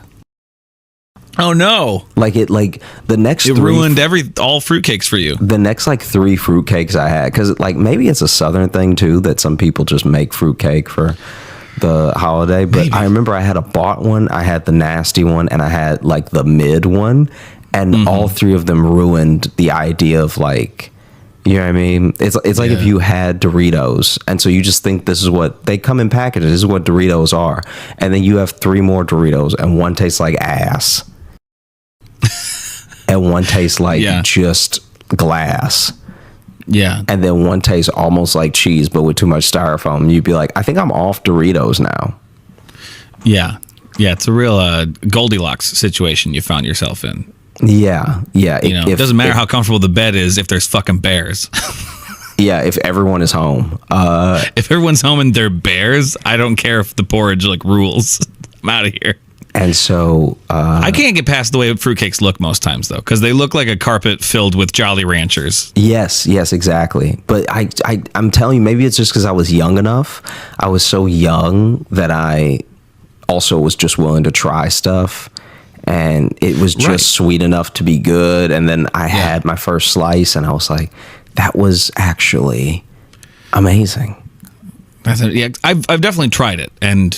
Oh no! The next it ruined all fruitcakes for you. The next like 3 fruitcakes I had, because like maybe it's a Southern thing too that some people just make fruitcake for the holiday. But maybe. I remember I had a bought one, I had the nasty one, and I had like the mid one, and all 3 of them ruined the idea of like. You know what I mean? It's like if you had Doritos, and so you just think this is what they come in packages. This is what Doritos are, and then you have 3 more Doritos, and one tastes like ass, and one tastes like just glass. Yeah, and then one tastes almost like cheese, but with too much styrofoam. You'd be like, I think I'm off Doritos now. Yeah, it's a real Goldilocks situation you found yourself in. Yeah. It doesn't matter how comfortable the bed is if there's fucking bears. Yeah, if everyone is home. If everyone's home and they're bears, I don't care if the porridge like rules. I'm out of here. And so I can't get past the way fruitcakes look most times though, because they look like a carpet filled with Jolly Ranchers. Yes, exactly. But I'm telling you, maybe it's just because I was young enough. I was so young that I also was just willing to try stuff. And it was just sweet enough to be good. And then I had my first slice, and I was like, that was actually amazing. Yeah, I've definitely tried it and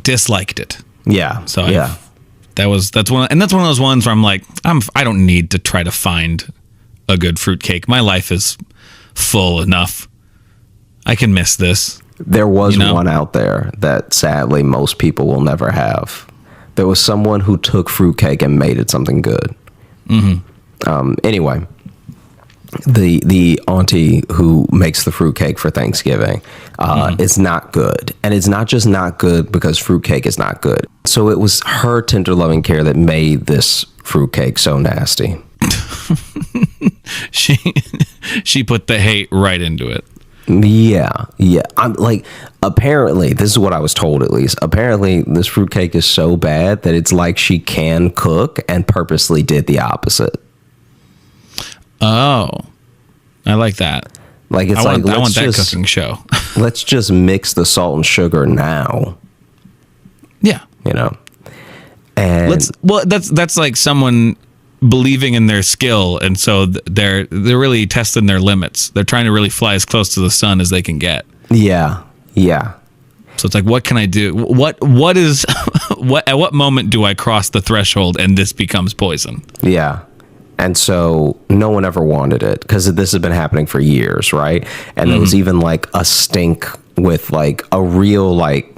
disliked it. Yeah. So that's one of those ones where I'm like, I don't need to try to find a good fruitcake. My life is full enough. I can miss this. There was one out there that sadly most people will never have. There was someone who took fruitcake and made it something good. Anyway, the auntie who makes the fruitcake for Thanksgiving is not good. And it's not just not good because fruitcake is not good. So it was her tender loving care that made this fruitcake so nasty. She put the hate right into it. Yeah. I'm like, apparently, this is what I was told at least. Apparently, this fruitcake is so bad that it's like she can cook and purposely did the opposite. Oh, I like that. Like it's I want that cooking show. Let's just mix the salt and sugar now. Yeah, and that's like someone believing in their skill, and so they're really testing their limits. They're trying to really fly as close to the sun as they can get. Yeah. So it's like, what can I do? What is at what moment do I cross the threshold and this becomes poison? Yeah. And so no one ever wanted it because this has been happening for years, right? And there was even like a stink with like a real like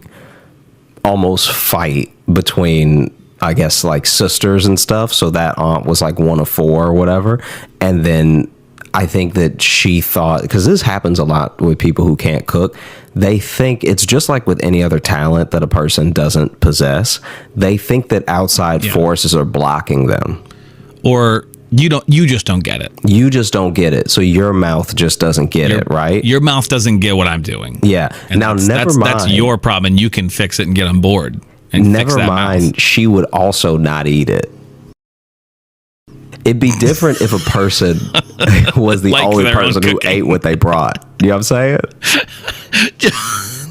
almost fight between, I guess, like sisters and stuff. So that aunt was like one of 4 or whatever. And then I think that she thought, because this happens a lot with people who can't cook, they think it's just like with any other talent that a person doesn't possess. They think that outside forces are blocking them. Or you just don't get it. You just don't get it. So your mouth just doesn't get it, right? Your mouth doesn't get what I'm doing. Yeah. And now, that's your problem, and you can fix it and get on board. And never mind, she would also not eat it. It'd be different if a person was the like only person who ate what they brought. You know what I'm saying?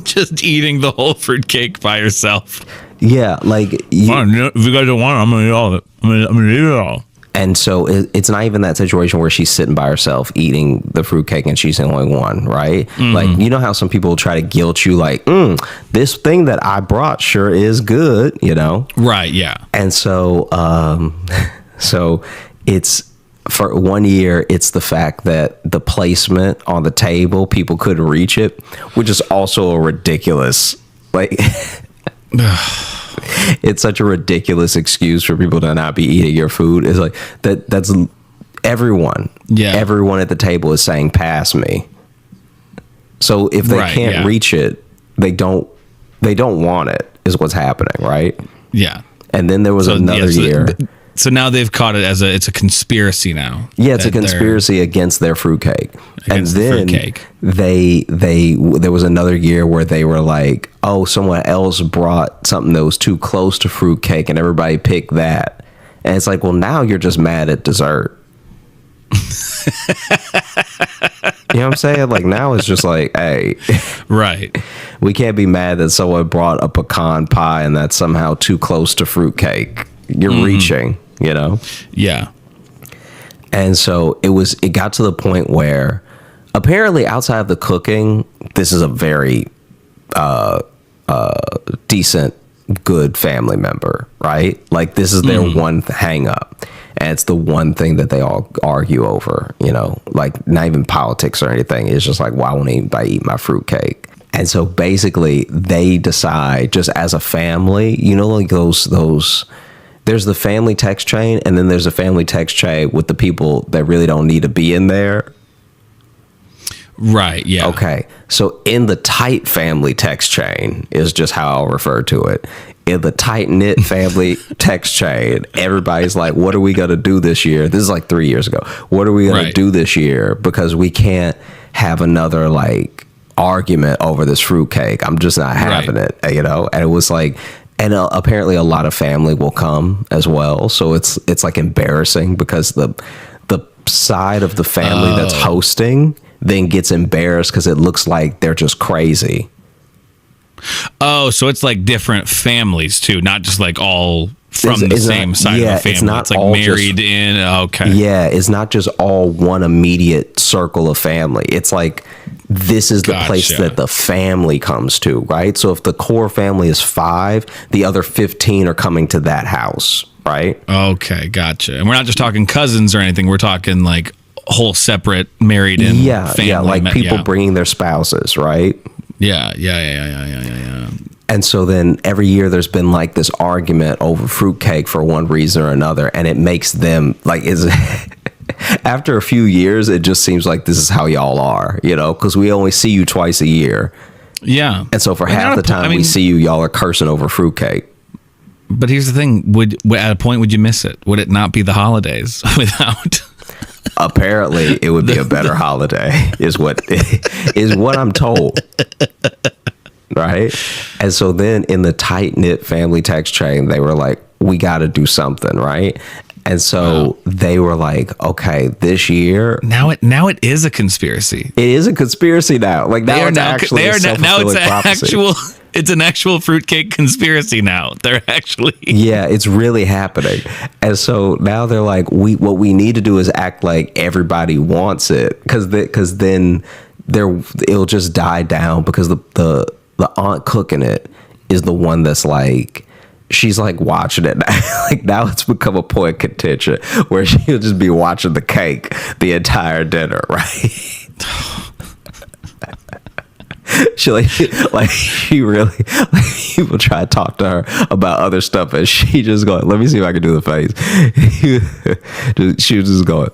Just eating the whole fruitcake by yourself. Yeah, like if you guys don't want it, I'm gonna eat all of it. I'm gonna eat it all. And so it's not even that situation where she's sitting by herself eating the fruitcake and she's the only one, right? Like, you know how some people try to guilt you, like, this thing that I brought sure is good, Right, yeah. And so, so it's for 1 year, it's the fact that the placement on the table, people couldn't reach it, which is also a ridiculous, like... It's such a ridiculous excuse for people to not be eating your food. It's like that's everyone. Yeah. Everyone at the table is saying pass me. So if they can't reach it, they don't want it is what's happening, right? Yeah. And then there was another year. So now they've caught it as it's a conspiracy now. Yeah, it's a conspiracy against their fruitcake. And then fruitcake. there was another year where they were like, oh, someone else brought something that was too close to fruitcake, and everybody picked that. And it's like, well, now you're just mad at dessert. You know what I'm saying? Like, now it's just like, hey, Right. we can't be mad that someone brought a pecan pie and that's somehow too close to fruitcake. You're reaching, you know? Yeah. And so it got to the point where apparently outside of the cooking, this is a very decent, good family member, right? Like, this is their one hang up. And it's the one thing that they all argue over, you know, like not even politics or anything. It's just like, why won't anybody eat my fruitcake? And so basically they decide just as a family, you know, like those there's the family text chain, and then there's a family text chain with the people that really don't need to be in there. Right. Yeah. Okay. So in the tight family text chain is just how I'll refer to it. In the tight knit family text chain, everybody's like, what are we going to do this year? This is like 3 years ago. What are we going to do this year? Because we can't have another like argument over this fruitcake. I'm just not having it, you know? And it was like, and apparently a lot of family will come as well. So it's like embarrassing because the side of the family that's hosting then gets embarrassed because it looks like they're just crazy. Oh, so it's like different families too, not just like all from the same side of the family. It's not like all married just, in. Okay. Yeah, it's not just all one immediate circle of family. It's like this is the place that the family comes to, right? So if the core family is 5, the other 15 are coming to that house, right? Okay, gotcha. And we're not just talking cousins or anything. We're talking like whole separate married in family. Yeah, like people bringing their spouses, right? Yeah. And so then every year there's been like this argument over fruitcake for one reason or another, and it makes them like after a few years it just seems like this is how y'all are, you know, because we only see you twice a year. Yeah. And so for half the time we see you, y'all are cursing over fruitcake. But here's the thing: would at a point would you miss it? Would it not be the holidays without? Apparently, it would be a better holiday, is what I'm told. Right? And so then in the tight-knit family text chain, they were like, we got to do something, right? And so they were like, okay, this year. Now it is a conspiracy. It is a conspiracy now. Like now it's actually a self-fulfilling prophecy. It's an actual fruitcake conspiracy now. They're actually. Yeah, it's really happening. And so now they're like, what we need to do is act like everybody wants it. Because then it'll just die down because the aunt cooking it is the one that's like, she's like watching it. Like now it's become a point of contention where she'll just be watching the cake the entire dinner, right? She she really like people try to talk to her about other stuff and she just going, let me see if I can do the face. She was just going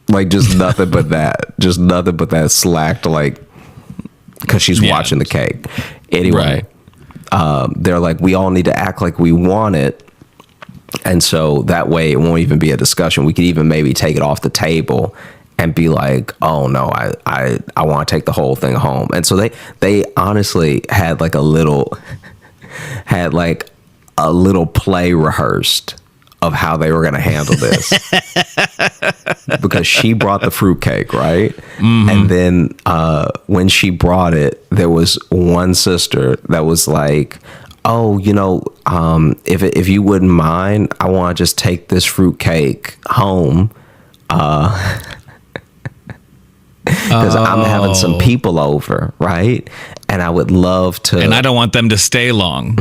like just nothing but that slacked, like because she's watching the cake anyway. They're like, we all need to act like we want it, and so that way it won't even be a discussion. We could even maybe take it off the table and be like, oh no, I want to take the whole thing home. And so they honestly had like a little play rehearsed of how they were going to handle this. Because she brought the fruitcake, right? Mm-hmm. And then when she brought it, there was one sister that was like, oh, you know, if you wouldn't mind, I want to just take this fruitcake home. Because I'm having some people over, right? And I would love to. And I don't want them to stay long.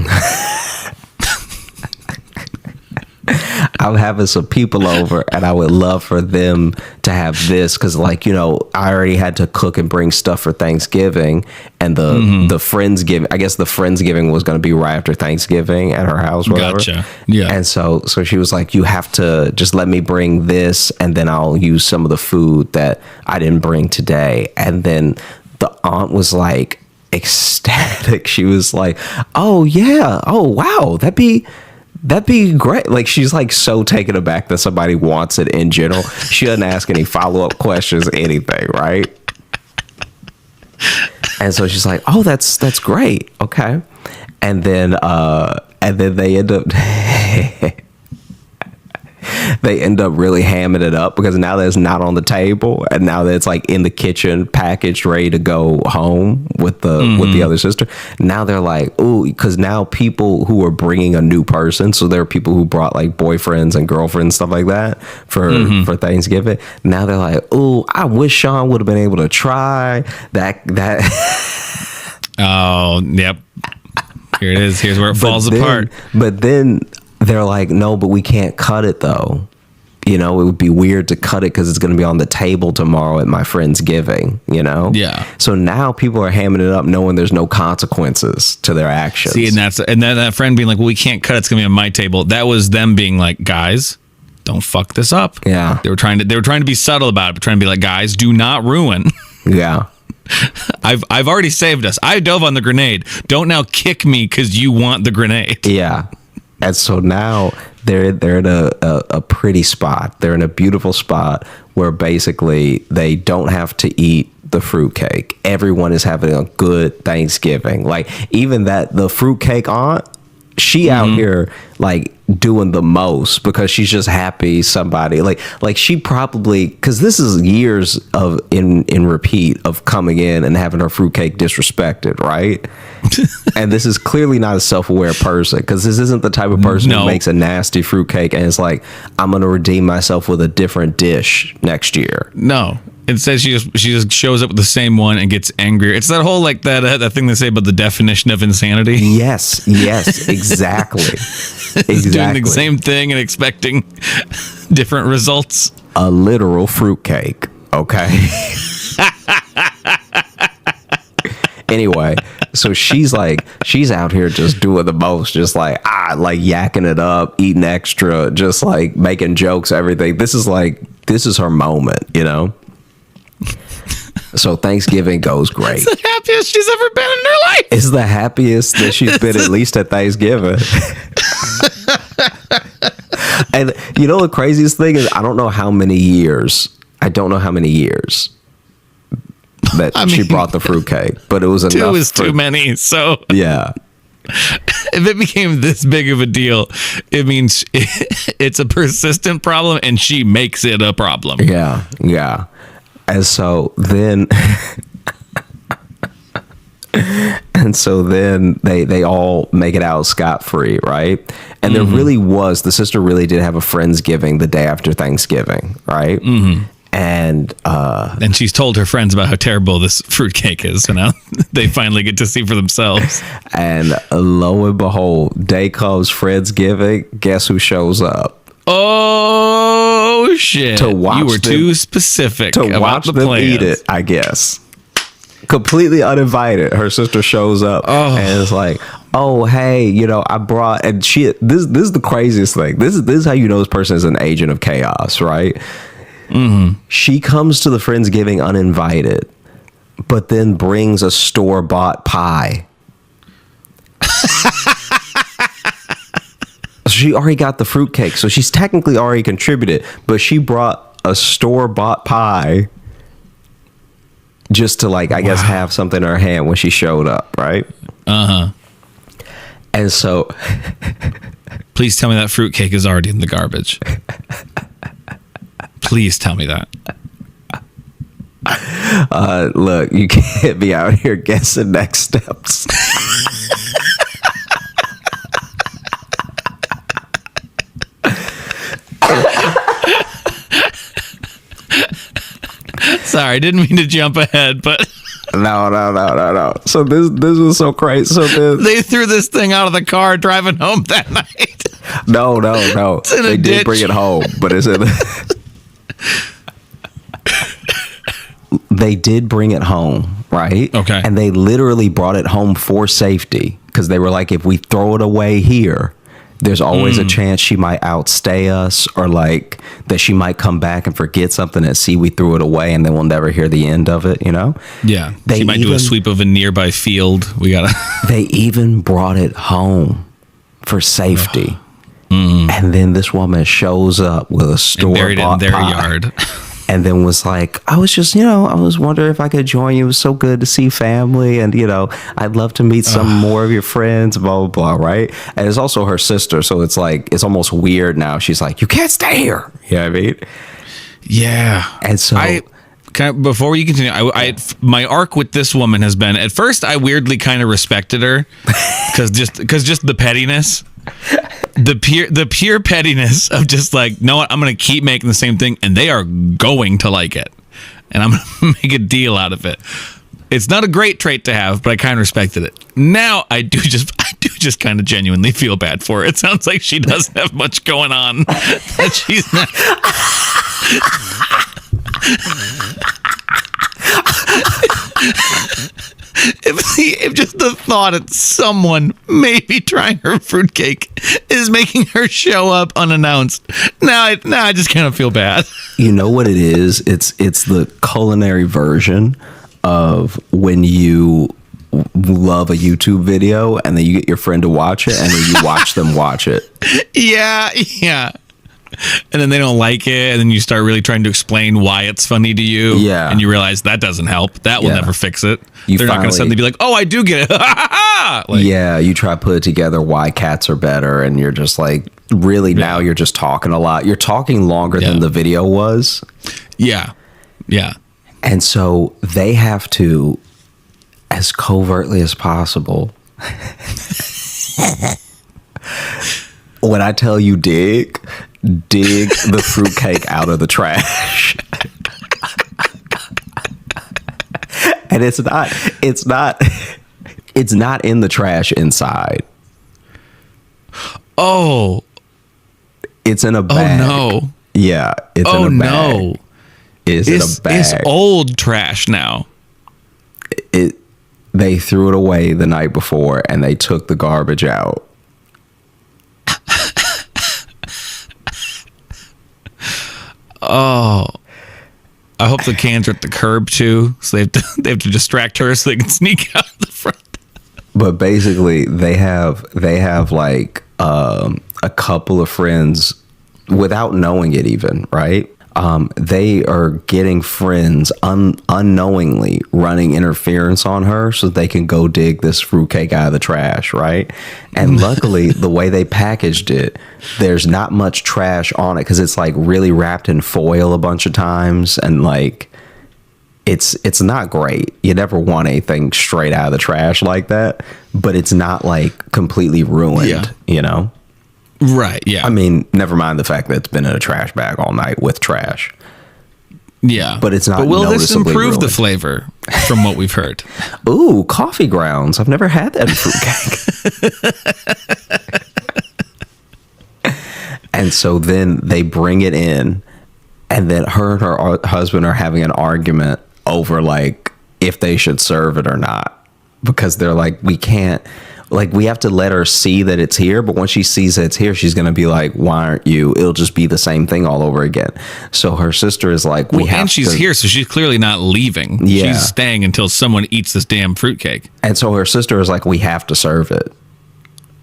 I'm having some people over and I would love for them to have this because, like, you know, I already had to cook and bring stuff for Thanksgiving, and the Friendsgiving, I guess the Friendsgiving was going to be right after Thanksgiving at her house, whatever. Gotcha. Yeah. And so she was like, you have to just let me bring this and then I'll use some of the food that I didn't bring today. And then the aunt was like ecstatic. She was like, oh yeah, oh wow, that'd be That'd be great. Like, she's like so taken aback that somebody wants it in general. She doesn't ask any follow-up questions, anything, right? And so she's like, "Oh, that's great. Okay." And then they end up they end up really hamming it up because now that it's not on the table and now that it's like in the kitchen, packaged, ready to go home with the other sister. Now they're like, ooh, because now people who are bringing a new person, so there are people who brought like boyfriends and girlfriends, stuff like that for Thanksgiving. Now they're like, ooh, I wish Sean would have been able to try that. Oh, yep. Here it is. Here's where it falls apart. But then they're like, no, but we can't cut it though. You know, it would be weird to cut it because it's going to be on the table tomorrow at my friend's giving, you know? Yeah. So now people are hamming it up knowing there's no consequences to their actions. See, and then that friend being like, well, we can't cut it. It's going to be on my table. That was them being like, guys, don't fuck this up. Yeah. They were trying to be subtle about it, but trying to be like, guys, do not ruin. Yeah. I've already saved us. I dove on the grenade. Don't now kick me because you want the grenade. Yeah. And so now they're in a pretty spot. They're in a beautiful spot where basically they don't have to eat the fruitcake. Everyone is having a good Thanksgiving. Like, even the fruitcake aunt, she out here like doing the most because she's just happy somebody like she probably, because this is years of in repeat of coming in and having her fruitcake disrespected, right? And this is clearly not a self-aware person, because this isn't the type of person who makes a nasty fruitcake and is like, I'm gonna redeem myself with a different dish next year. No. Instead, she just shows up with the same one and gets angrier. It's that whole like that thing they say about the definition of insanity. Yes, exactly. Doing the same thing and expecting different results. A literal fruitcake, okay? Anyway, so she's out here just doing the most, just like yakking it up, eating extra, just like making jokes, everything. This is her moment, you know? So Thanksgiving goes great. It's the happiest she's ever been in her life. It's the happiest that she's been, at least at Thanksgiving. And you know the craziest thing is, I don't know how many years that she brought the fruitcake, but it was enough. Two is too many. So yeah. If it became this big of a deal, it means it's a persistent problem and she makes it a problem. Yeah. And so then they all make it out scot-free, right? And there really was, the sister really did have a Friendsgiving the day after Thanksgiving, right? Mm-hmm. And she's told her friends about how terrible this fruitcake is, so now they finally get to see for themselves. And lo and behold, day comes, Friendsgiving, guess who shows up? Oh shit! To watch you were them, too specific to about watch the them plans. eat it, I guess. Completely uninvited, her sister shows up and it's like, oh hey, you know, I brought, and she this is the craziest thing. This is how you know this person is an agent of chaos, right? Mm-hmm. She comes to the Friendsgiving uninvited, but then brings a store-bought pie. She already got the fruitcake, so she's technically already contributed, but she brought a store-bought pie just to, like, I guess, have something in her hand when she showed up, right? Uh-huh. And so... Please tell me that fruitcake is already in the garbage. Please tell me that. Look, you can't be out here guessing next steps. Sorry, I didn't mean to jump ahead, but No. So this was so crazy. So they threw this thing out of the car driving home that night. No. They did ditch. bring it home, but it's in. They did bring it home, right? Okay. And they literally brought it home for safety, because they were like, if we throw it away here, there's always a chance she might outstay us, or like that she might come back and forget something and see we threw it away and then we'll never hear the end of it, you know? Yeah. She might do a sweep of a nearby field. We gotta. They even brought it home for safety. And then this woman shows up with a store buried it in their yard. And then was like, I was just, I was wondering if I could join you. It was so good to see family. And, I'd love to meet some more of your friends, blah, blah, blah, right? And it's also her sister. So it's like, it's almost weird now. She's like, you can't stay here. You know what I mean? Yeah. And so... before you continue, my arc with this woman has been, at first I weirdly kind of respected her because just the pettiness. The pure pettiness of just like, know what, I'm gonna keep making the same thing and they are going to like it, and I'm gonna make a deal out of it. It's not a great trait to have, but I kind of respected it. Now I do just kind of genuinely feel bad for her. It sounds like she doesn't have much going on. That she's not. If just the thought of someone maybe trying her fruitcake is making her show up unannounced, now I just kind of feel bad. You know what it is? It's the culinary version of when you love a YouTube video and then you get your friend to watch it and then you watch them watch it. Yeah. And then they don't like it, and then you start really trying to explain why it's funny to you. Yeah. And you realize that doesn't help. That will never fix it. They're not going to suddenly be like, oh, I do get it. Like, yeah, you try to put it together why cats are better, and you're just like, really, now you're just talking a lot. You're talking longer than the video was. Yeah. And so they have to, as covertly as possible, when I tell you dig the fruitcake out of the trash. And it's not in the trash inside. Oh. It's in a bag. Oh no. Yeah, it's in a bag. No. It's in a bag. It's old trash now. They threw it away the night before and they took the garbage out. Oh, I hope the cans are at the curb too, so they have to distract her so they can sneak out the front. But basically, they have like a couple of friends without knowing it even, right? They are getting friends unknowingly running interference on her so they can go dig this fruitcake out of the trash, right? And luckily, the way they packaged it, there's not much trash on it because it's like really wrapped in foil a bunch of times, and like it's not great. You never want anything straight out of the trash like that, but it's not like completely ruined, you know? Right, yeah. I mean, never mind the fact that it's been in a trash bag all night with trash. Yeah. But it's not But will this noticeably improve the ruined. flavor from what we've heard? Ooh, coffee grounds. I've never had that in fruitcake. And so then they bring it in, and then her and her husband are having an argument over like if they should serve it or not, because they're like, we can't. Like, we have to let her see that it's here, but once she sees that it's here, she's going to be like, why aren't you? It'll just be the same thing all over again. So her sister is like, and she's here, so she's clearly not leaving. Yeah. She's staying until someone eats this damn fruitcake. And so her sister is like, we have to serve it.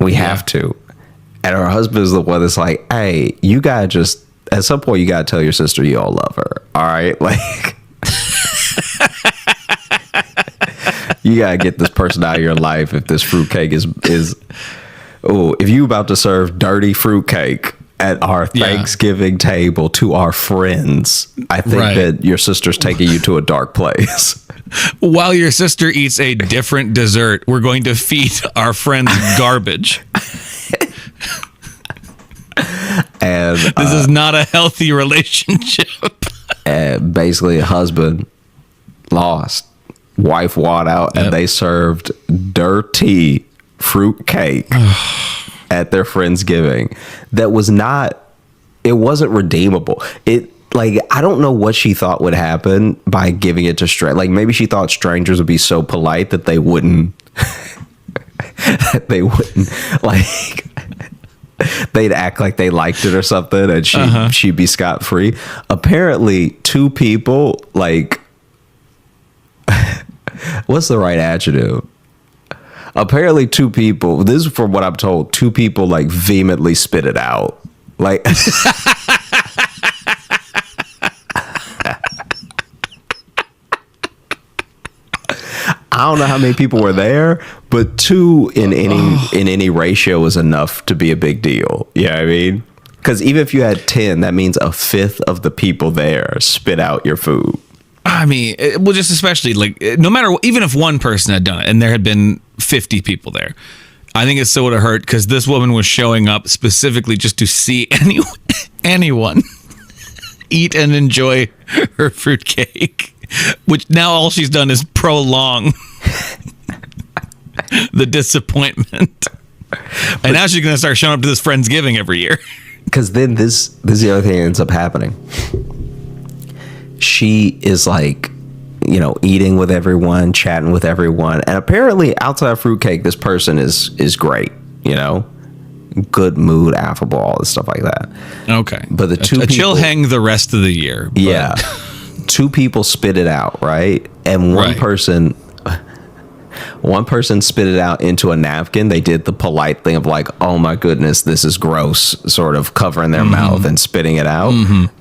We have to. And her husband is the one that's like, hey, you got to just, at some point, you got to tell your sister you all love her. All right? Like, you got to get this person out of your life if this fruitcake is if you about to serve dirty fruitcake at our Thanksgiving table to our friends, I think that your sister's taking you to a dark place. While your sister eats a different dessert, we're going to feed our friends garbage. And this is not a healthy relationship. And basically, a husband lost, wife walked out, and they served dirty fruitcake at their Friendsgiving. That was not, it wasn't redeemable. It, like, I don't know what she thought would happen by giving it to strangers. Like, maybe she thought strangers would be so polite that they wouldn't, like, they'd act like they liked it or something, and she'd be scot-free. Apparently, two people, like, what's the right adjective? Apparently, two people. This is from what I'm told. Two people like vehemently spit it out. Like, I don't know how many people were there, but two in any ratio is enough to be a big deal. Yeah, I mean, because even if you had 10, that means a fifth of the people there spit out your food. I mean, well, just especially like no matter, even if one person had done it and there had been 50 people there, I think it still would have hurt because this woman was showing up specifically just to see anyone eat and enjoy her fruitcake, which now all she's done is prolong the disappointment. And now she's going to start showing up to this Friendsgiving every year. Because then this is the other thing that ends up happening. She is like, you know, eating with everyone, chatting with everyone. And apparently outside of fruitcake, this person is great, you know, good mood, affable, all this stuff like that. Okay. But the two a people, chill hang the rest of the year. But. Yeah. Two people spit it out, right? And one person spit it out into a napkin. They did the polite thing of like, oh my goodness, this is gross, sort of covering their mouth and spitting it out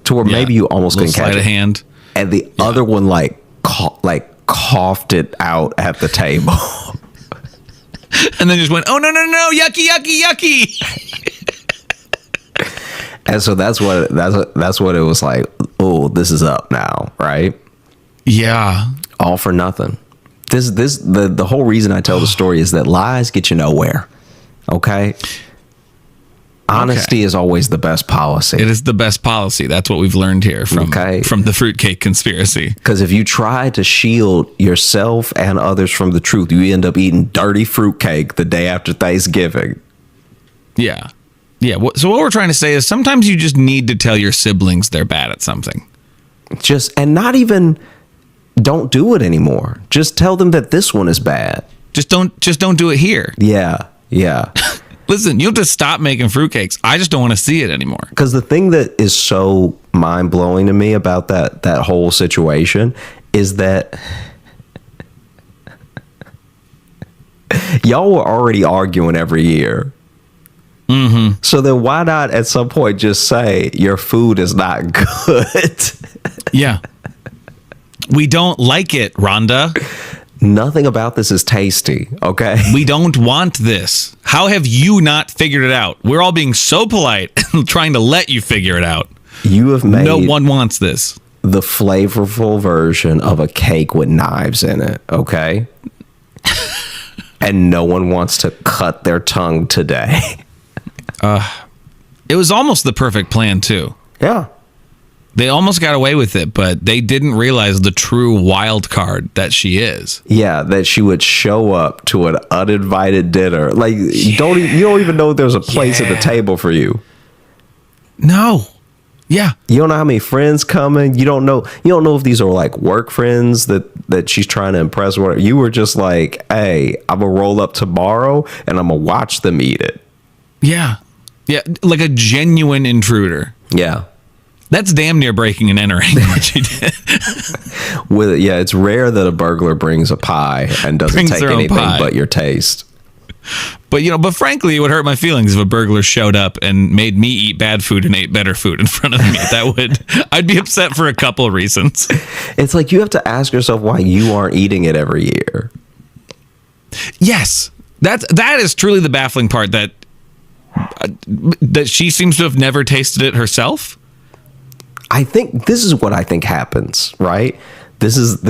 to where maybe you almost couldn't catch it. Hand. And the other one like coughed it out at the table. And then just went, oh no, yucky, yucky, yucky. And so that's what it was like. Oh, this is up now, right? Yeah. All for nothing. The whole reason I tell the story is that lies get you nowhere. Okay? Honesty is always the best policy. It is the best policy. That's what we've learned here from the fruitcake conspiracy. Because if you try to shield yourself and others from the truth, you end up eating dirty fruitcake the day after Thanksgiving. Yeah. Yeah. So what we're trying to say is sometimes you just need to tell your siblings they're bad at something. And not even don't do it anymore. Just tell them that this one is bad. Just don't do it here. Yeah. Yeah. Listen, you have to stop making fruitcakes. I just don't want to see it anymore. Because the thing that is so mind-blowing to me about that whole situation is that y'all were already arguing every year. Mm-hmm. So then why not at some point just say your food is not good? Yeah. We don't like it, Rhonda. Nothing about this is tasty, okay? We don't want this. How have you not figured it out? We're all being so polite and trying to let you figure it out. You have made no one wants this. The flavorful version of a cake with knives in it, okay? And no one wants to cut their tongue today. It was almost the perfect plan, too. Yeah. They almost got away with it, but they didn't realize the true wild card that she is. Yeah, that she would show up to an uninvited dinner. Like, you don't even know there's a place at the table for you. No. Yeah. You don't know how many friends coming. You don't know if these are like work friends that she's trying to impress. Or you were just like, hey, I'm gonna roll up tomorrow and I'm gonna watch them eat it. Yeah. Yeah. Like a genuine intruder. Yeah. That's damn near breaking and entering what she did. It's rare that a burglar brings a pie and doesn't take anything but your taste. But frankly, it would hurt my feelings if a burglar showed up and made me eat bad food and ate better food in front of me. I'd be upset for a couple of reasons. It's like you have to ask yourself why you aren't eating it every year. Yes, that is truly the baffling part, that she seems to have never tasted it herself. I think this is what I think happens, right? This is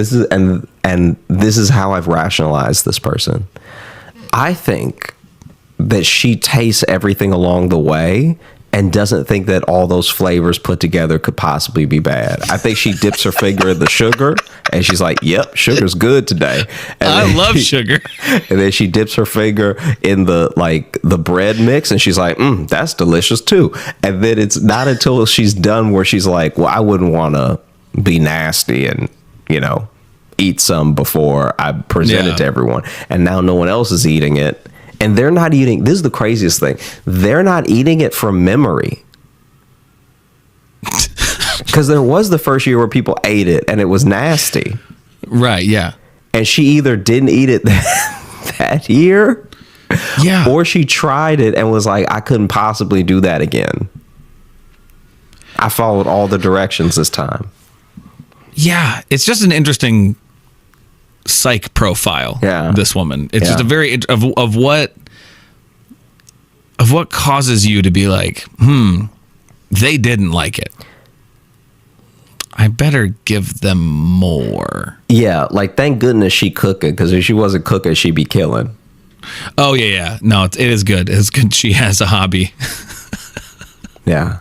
how I've rationalized this person. I think that she tastes everything along the way and doesn't think that all those flavors put together could possibly be bad. I think she dips her finger in the sugar and she's like, yep, sugar's good today. And I love sugar. And then she dips her finger in the bread mix and she's like, that's delicious too. And then it's not until she's done where she's like, well, I wouldn't want to be nasty and, eat some before I present it to everyone. And now no one else is eating it. And they're not eating. This is the craziest thing. They're not eating it from memory. Because there was the first year where people ate it and it was nasty. Right, yeah. And she either didn't eat it that that year. Yeah. Or she tried it and was like, I couldn't possibly do that again. I followed all the directions this time. Yeah. It's just an interesting psych profile. Yeah. This woman. It's just a very of what causes you to be like, they didn't like it. I better give them more. Yeah, like thank goodness she cooking, because if she wasn't cooking, she'd be killing. Oh yeah. No, it is good. It's good. She has a hobby. Yeah.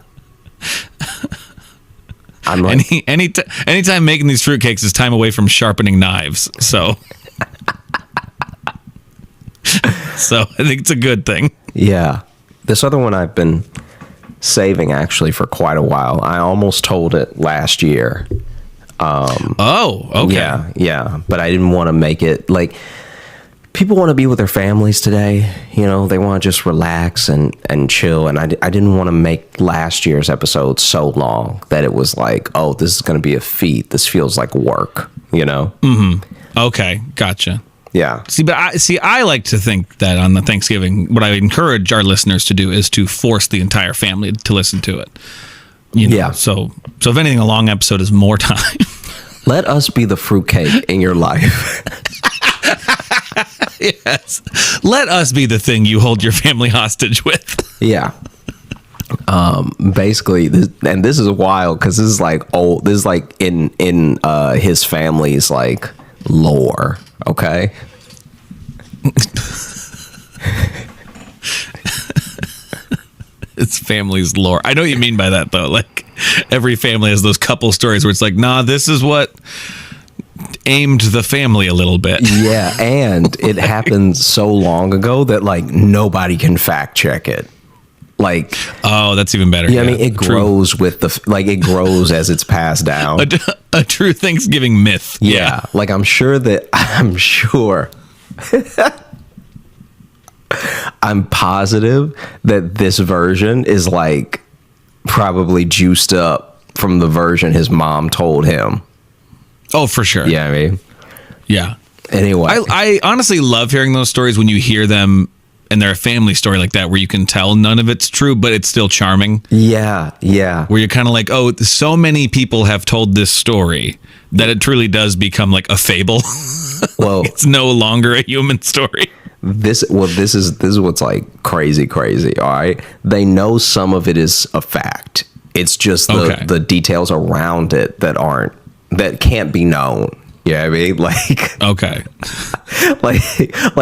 I'm like, anytime making these fruitcakes is time away from sharpening knives. So, I think it's a good thing. yeah. This other one I've been saving actually for quite a while. I almost told it last year. Oh, okay. Yeah. But I didn't want to make it like, people want to be with their families today. You know, they want to just relax and chill. And I didn't want to make last year's episode so long that it was like, oh, this is going to be a feat. This feels like work, you know? Mm-hmm. Okay. Gotcha. Yeah. I like to think that on the Thanksgiving, what I encourage our listeners to do is to force the entire family to listen to it. You know? Yeah. So if anything, a long episode is more time. Let us be the fruitcake in your life. Yes. Let us be the thing you hold your family hostage with. Yeah. Basically, this is wild because this is like old. This is like in his family's like lore. Okay. It's family's lore. I know what you mean by that though. Like every family has those couple stories where it's like, nah, this is what aimed the family a little bit. Yeah, and it happened so long ago that like nobody can fact check it. Like, oh, that's even better. Yeah, I mean, it grows with it grows as it's passed down. A true Thanksgiving myth. Yeah, like I'm sure I'm positive that this version is like probably juiced up from the version his mom told him. Oh, for sure. Yeah, I mean, yeah. Anyway, I honestly love hearing those stories when you hear them and they're a family story like that, where you can tell none of it's true, but it's still charming. Yeah. Where you're kind of like, oh, so many people have told this story that it truly does become like a fable. Well, it's no longer a human story. This is what's like crazy. All right, they know some of it is a fact. It's just the details around it that can't be known. You know what I mean? Like, okay. like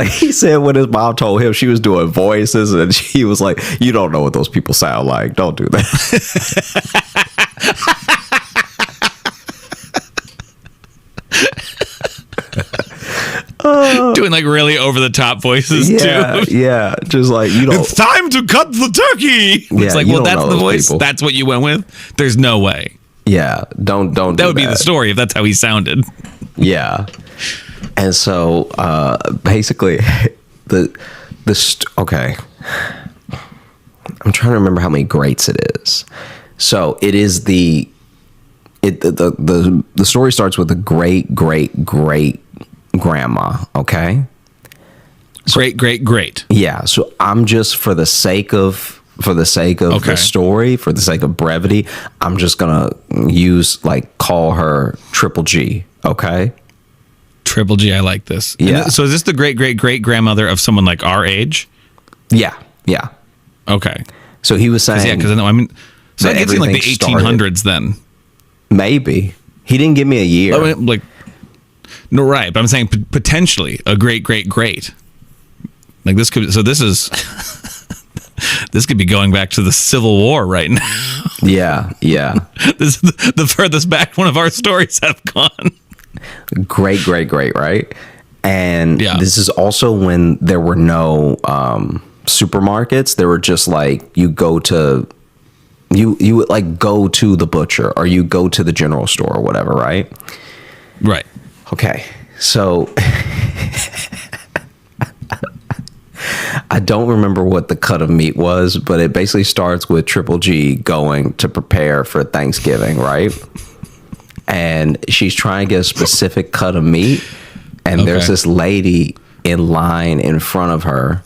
he said when his mom told him she was doing voices and she was like, you don't know what those people sound like. Don't do that. Doing like really over the top voices too. Yeah. Just like, you know, it's time to cut the turkey. Yeah, it's like, well, that's the voice. People. That's what you went with. There's no way. Yeah. Don't that would be the story if that's how he sounded. Yeah. And so basically okay. I'm trying to remember how many greats it is. So it is the story starts with a great grandma, okay? So, great. Yeah. So I'm just for the sake of the story, for the sake of brevity, I'm just gonna call her Triple G, okay? Triple G, I like this. Yeah. So is this the great grandmother of someone like our age? Yeah. Okay. So he was saying, yeah, because I mean, so that gets in like the 1800s then. Maybe he didn't give me a year. I mean, no, right? But I'm saying potentially a great. Like this could. So this is. This could be going back to the Civil War right now. Yeah. This is the furthest back one of our stories have gone. Great, right? And this is also when there were no supermarkets. There were just like you would like go to the butcher or you go to the general store or whatever, right? Right. Okay. So I don't remember what the cut of meat was, but it basically starts with Triple G going to prepare for Thanksgiving, right? And she's trying to get a specific cut of meat. And there's this lady in line in front of her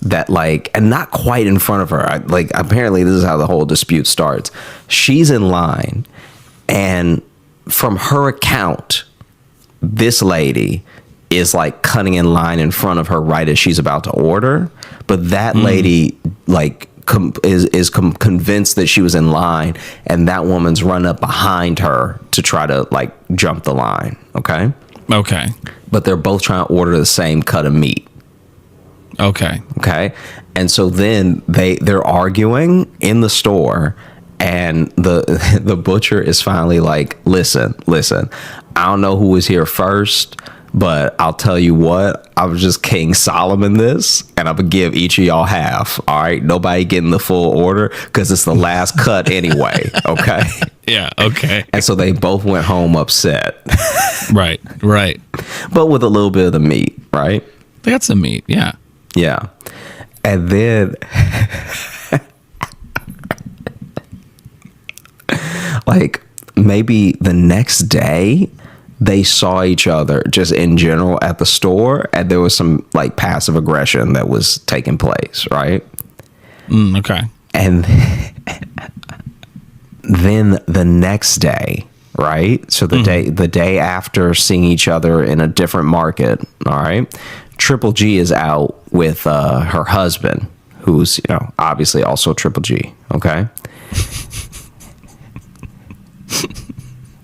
that like, and not quite in front of her. Like apparently this is how the whole dispute starts. She's in line, and from her account, this lady is like cutting in line in front of her right as she's about to order, but that lady like is convinced that she was in line, and that woman's run up behind her to try to like jump the line. Okay. But they're both trying to order the same cut of meat. Okay. And so then they're arguing in the store, and the butcher is finally like, listen, I don't know who was here first, but I'll tell you what, I was just King Solomon this, and I'm gonna give each of y'all half. All right, nobody getting the full order because it's the last cut anyway. Okay. Yeah. Okay. And so they both went home upset. Right. But with a little bit of the meat, right? They got some meat. Yeah. Yeah. And then like maybe the next day they saw each other just in general at the store, and there was some like passive aggression that was taking place, right? Okay. And then the next day, right? So the day after seeing each other in a different market, all right? Triple G is out with her husband, who's, you know, obviously also Triple G, okay?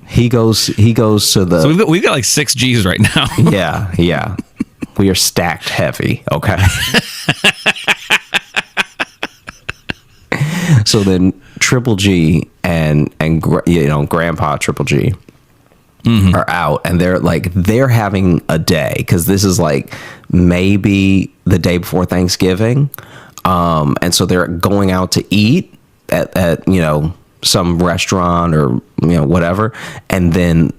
He goes to the... So we've got like 6 G's right now. Yeah. We are stacked heavy, okay? So then Triple G and you know, Grandpa Triple G are out, and they're having a day, because this is like maybe the day before Thanksgiving, and so they're going out to eat at you know, some restaurant or, you know, whatever, and then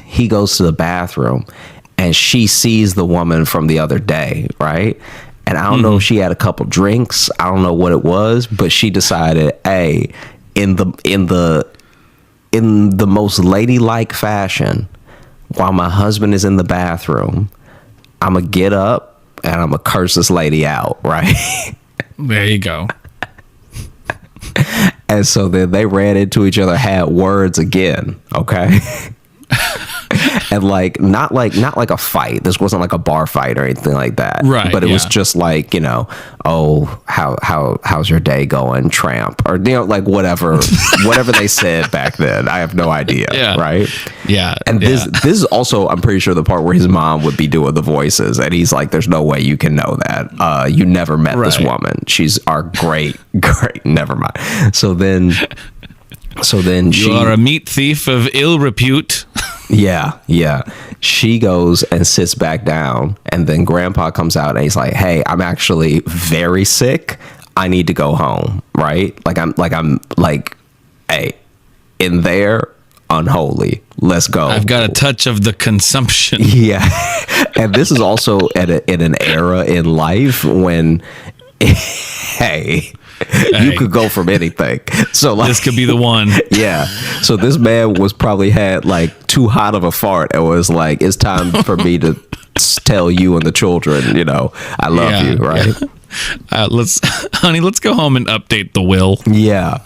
he goes to the bathroom, and she sees the woman from the other day, right? And I don't know if she had a couple drinks, I don't know what it was, but she decided, hey, in the most ladylike fashion, while my husband is in the bathroom, I'm gonna get up and I'm gonna curse this lady out, right? There you go. And so then they ran into each other, had words again, okay? And like not like a fight. This wasn't like a bar fight or anything like that. Right. But it was just like, you know, oh, how's your day going, tramp? Or, you know, like whatever they said back then. I have no idea. Yeah. Right? Yeah. And this is also, I'm pretty sure, the part where his mom would be doing the voices, and he's like, there's no way you can know that. You never met this woman. She's our great, never mind. So then you are a meat thief of ill repute. Yeah. She goes and sits back down, and then Grandpa comes out and he's like, hey, I'm actually very sick. I need to go home, right? I'm hey, in there, unholy. Let's go. I've got a touch of the consumption. Yeah. And this is also in an era in life when, hey, you could go from anything. So like, this could be the one. Yeah. So this man was probably had like too hot of a fart and was like, it's time for me to tell you and the children, you know, I love you, right? Yeah. Let's go home and update the will. Yeah.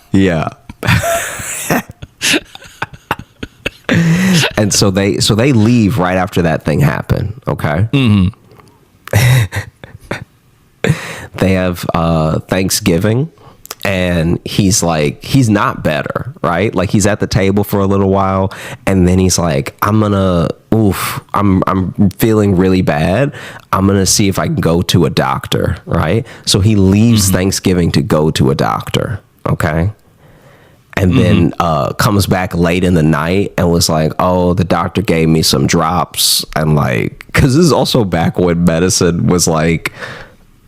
And so they leave right after that thing happened. Okay. They have Thanksgiving, and he's not better, right? Like he's at the table for a little while, and then he's like, I'm feeling really bad. I'm gonna see if I can go to a doctor, right? So he leaves Thanksgiving to go to a doctor, okay? And then comes back late in the night and was like, oh, the doctor gave me some drops. And like, because this is also back when medicine was like,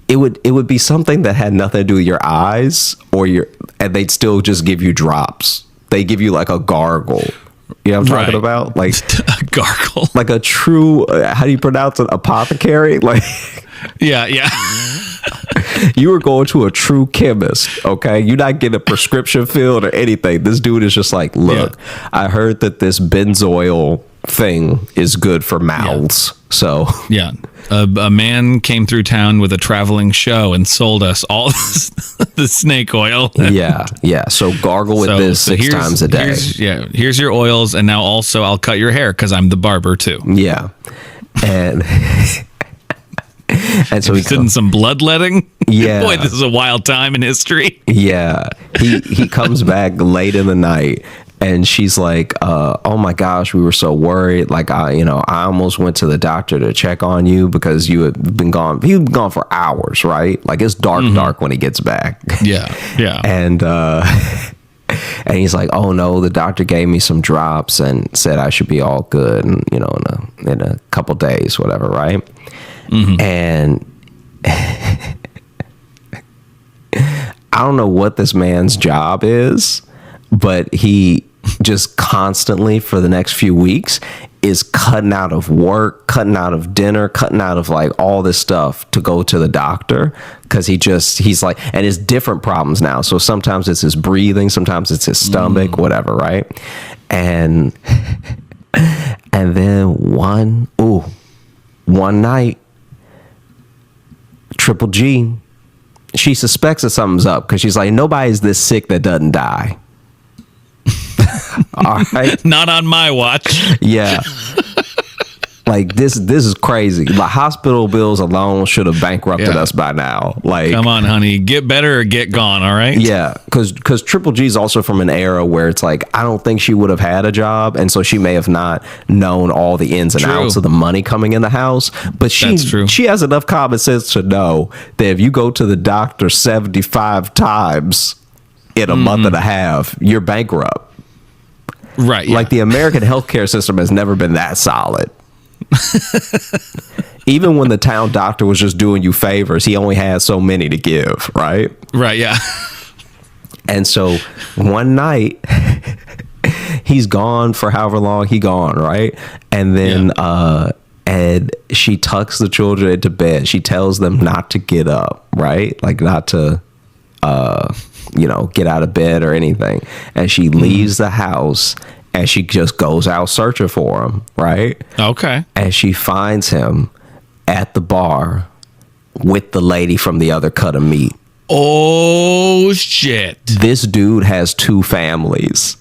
it would be something that had nothing to do with your eyes and they'd still just give you drops. They give you like a gargle. You know what I'm talking about? Like a gargle. Like a true, how do you pronounce it? Apothecary? Like, yeah. You were going to a true chemist, okay? You're not getting a prescription filled or anything. This dude is just like, look, I heard that this benzoyl thing is good for mouths. So yeah, A man came through town with a traveling show and sold us all the snake oil. Yeah. So gargle with this 6 times a day. Here's your oils, and now also I'll cut your hair because I'm the barber too. Yeah. And and so he's in some bloodletting. Yeah. Boy, this is a wild time in history. Yeah. He comes back late in the night. And she's like, oh my gosh, we were so worried. Like, I almost went to the doctor to check on you because you've been gone for hours, right? Like, it's dark when he gets back. Yeah. And and he's like, oh no, the doctor gave me some drops and said I should be all good, and in a couple days, whatever, right? And I don't know what this man's job is, but he just constantly for the next few weeks is cutting out of work, cutting out of dinner, cutting out of like all this stuff to go to the doctor, because he's like, and it's different problems now. So sometimes it's his breathing, sometimes it's his stomach, whatever, right? And then one night, Triple G, she suspects that something's up because she's like, nobody's this sick that doesn't die. All right. Not on my watch. Yeah. Like this is crazy. The hospital bills alone should have bankrupted us by now. Like, come on, honey, get better or get gone. All right. Yeah, because Triple G is also from an era where it's like, I don't think she would have had a job, and so she may have not known all the ins and outs of the money coming in the house. But she has enough common sense to know that if you go to the doctor 75 times in a month and a half, you're bankrupt. Right. Yeah. Like, the American healthcare system has never been that solid. Even when the town doctor was just doing you favors, he only had so many to give, right? Right, yeah. And so one night, he's gone for however long he gone, right? And then and she tucks the children into bed. She tells them not to get up, right? Like, not to get out of bed or anything. And she leaves the house and she just goes out searching for him, right? Okay. And she finds him at the bar with the lady from the other cut of meat. Oh, shit. This dude has 2 families.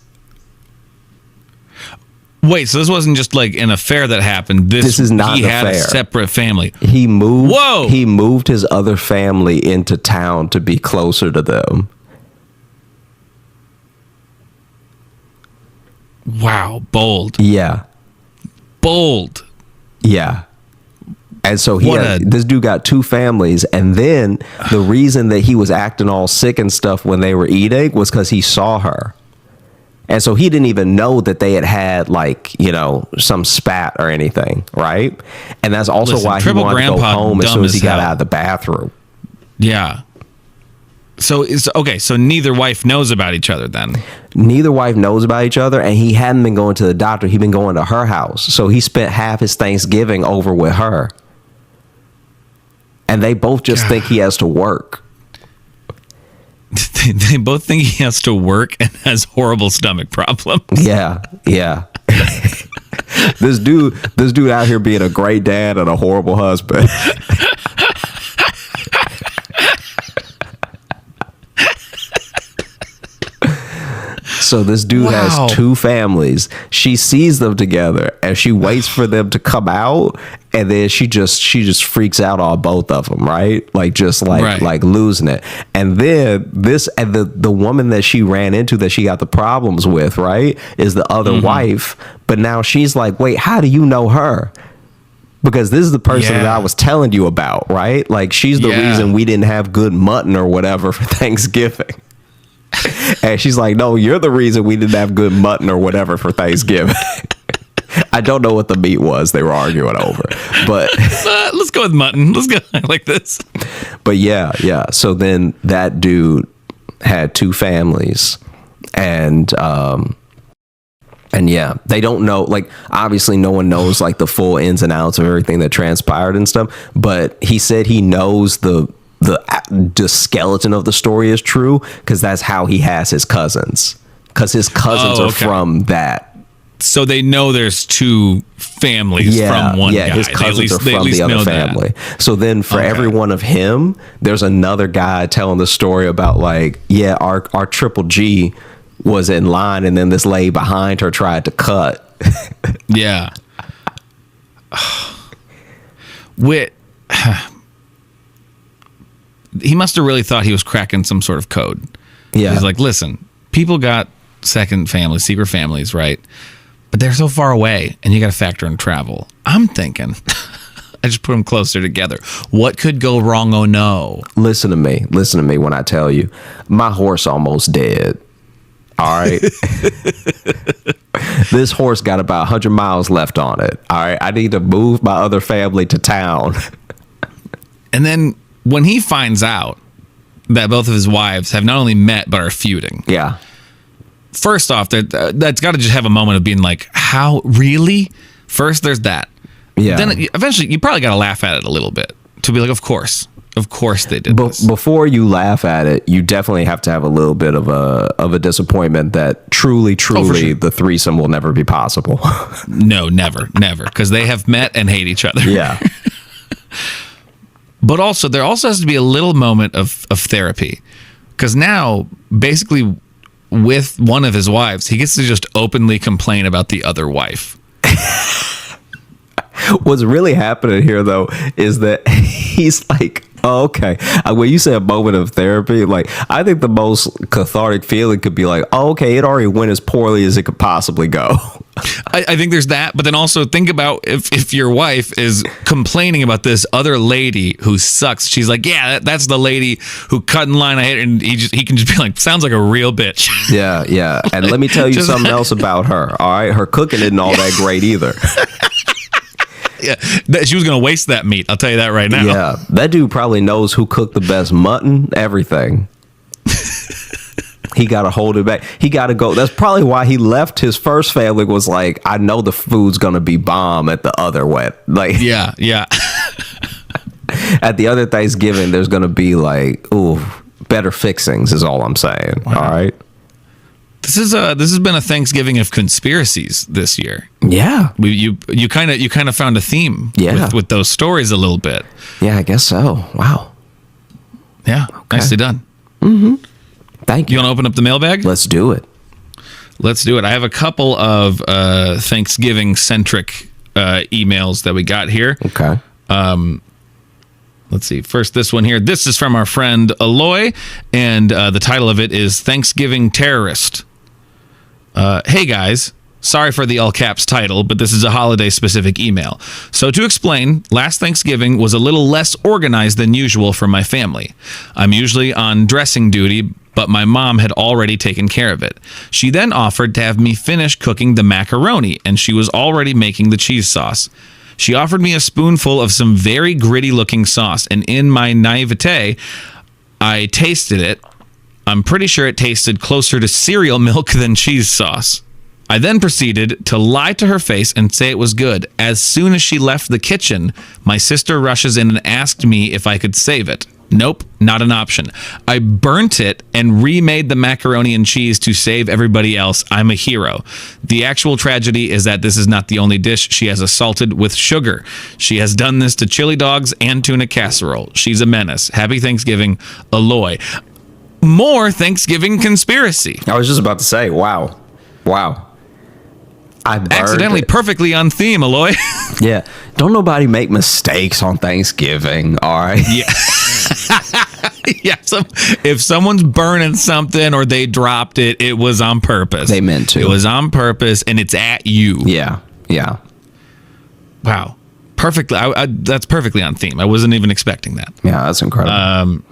Wait, so this wasn't just like an affair that happened. This is not an affair. He had a separate family. He moved his other family into town to be closer to them. Wow, bold. Yeah. Bold. Yeah. And so this dude got 2 families, and then the reason that he was acting all sick and stuff when they were eating was because he saw her. And so he didn't even know that they had like, some spat or anything, right? And that's also why he wanted to go home as soon as he got out of the bathroom. Yeah. So so neither wife knows about each other then. Neither wife knows about each other, and he hadn't been going to the doctor. He'd been going to her house. So he spent half his Thanksgiving over with her. And they both just think he has to work. They both think he has to work and has horrible stomach problems. Yeah. This dude out here being a great dad and a horrible husband. So this dude has 2 families. She sees them together and she waits for them to come out, and then she just freaks out on both of them, right? Like, just like losing it. And then the woman that she ran into that she got the problems with, right, is the other wife. But now she's like, wait, how do you know her? Because this is the person that I was telling you about, right? Like, she's the reason we didn't have good mutton or whatever for Thanksgiving. And she's like, no, you're the reason we didn't have good mutton or whatever for Thanksgiving. I don't know what the meat was they were arguing over, but let's go with mutton. Let's go like this. But yeah. So then that dude had 2 families, and yeah, they don't know, like, obviously no one knows like the full ins and outs of everything that transpired and stuff, but he said he knows the skeleton of the story is true because that's how he has his cousins, because his cousins are from that So they know there's two families from one guy. His cousins are they from the other family. That. So then for every one of him, there's another guy telling the story about like, yeah, our Triple G was in line and then this lady behind her tried to cut. Yeah. He must have really thought he was cracking some sort of code. Yeah. He's like, listen, people got second families, secret families, right? But they're so far away, and you got to factor in travel. I'm thinking, I just put them closer together. What could go wrong? Oh no! Listen to me when I tell you, my horse almost dead. All right, this horse got about 100 miles left on it. All right, I need to move my other family to town. And then when he finds out that both of his wives have not only met but are feuding, yeah. First off, that's got to just have a moment of being like, how, really? First, there's that. Yeah. Then eventually, you probably got to laugh at it a little bit to be like, of course they did this. Before you laugh at it, you definitely have to have a little bit of a disappointment that truly, sure. the threesome will never be possible. No, never, because they have met and hate each other. Yeah. But also, there also has to be a little moment of therapy, because now, basically, with one of his wives, he gets to just openly complain about the other wife. What's really happening here, though, is that he's like, oh, okay. When you say a moment of therapy, like, I think the most cathartic feeling could be like, oh, okay, it already went as poorly as it could possibly go. I think there's that, but then also think about if your wife is complaining about this other lady who sucks. She's like, yeah, that's the lady who cut in line. I hate her. And he can just be like, sounds like a real bitch. Yeah. And let me tell you something else about her. All right. Her cooking isn't all that great either. Yeah, she was going to waste that meat. I'll tell you that right now. Yeah, that dude probably knows who cooked the best mutton, everything. He got to hold it back. He got to go. That's probably why he left. His first family was like, I know the food's going to be bomb at the other wet. Like, yeah. At the other Thanksgiving, there's going to be like, ooh, better fixings is all I'm saying. Wow. All right. This has been a Thanksgiving of conspiracies this year. Yeah, you kind of found a theme. Yeah. with those stories a little bit. Yeah, I guess so. Wow. Yeah, okay. Nicely done. Mm-hmm. Thank you. You want to open up the mailbag? Let's do it. I have a couple of Thanksgiving centric emails that we got here. Okay. Let's see. First, this one here. This is from our friend Aloy, and the title of it is Thanksgiving Terrorist. Hey guys, sorry for the all caps title, but this is a holiday specific email. So to explain, last Thanksgiving was a little less organized than usual for my family. I'm usually on dressing duty, but my mom had already taken care of it. She then offered to have me finish cooking the macaroni, and she was already making the cheese sauce. She offered me a spoonful of some very gritty looking sauce, and in my naivete, I tasted it. I'm pretty sure it tasted closer to cereal milk than cheese sauce. I then proceeded to lie to her face and say it was good. As soon as she left the kitchen, my sister rushes in and asked me if I could save it. Nope, not an option. I burnt it and remade the macaroni and cheese to save everybody else. I'm a hero. The actual tragedy is that this is not the only dish she has assaulted with sugar. She has done this to chili dogs and tuna casserole. She's a menace. Happy Thanksgiving, Aloy. More Thanksgiving conspiracy. I was just about to say, wow. I accidentally perfectly on theme, Aloy. Yeah. Don't nobody make mistakes on Thanksgiving, all right? Yeah. Yeah. If someone's burning something or they dropped it, it was on purpose. They meant to. It was on purpose, and it's at you. Yeah. Wow. Perfectly. That's perfectly on theme. I wasn't even expecting that. Yeah, that's incredible.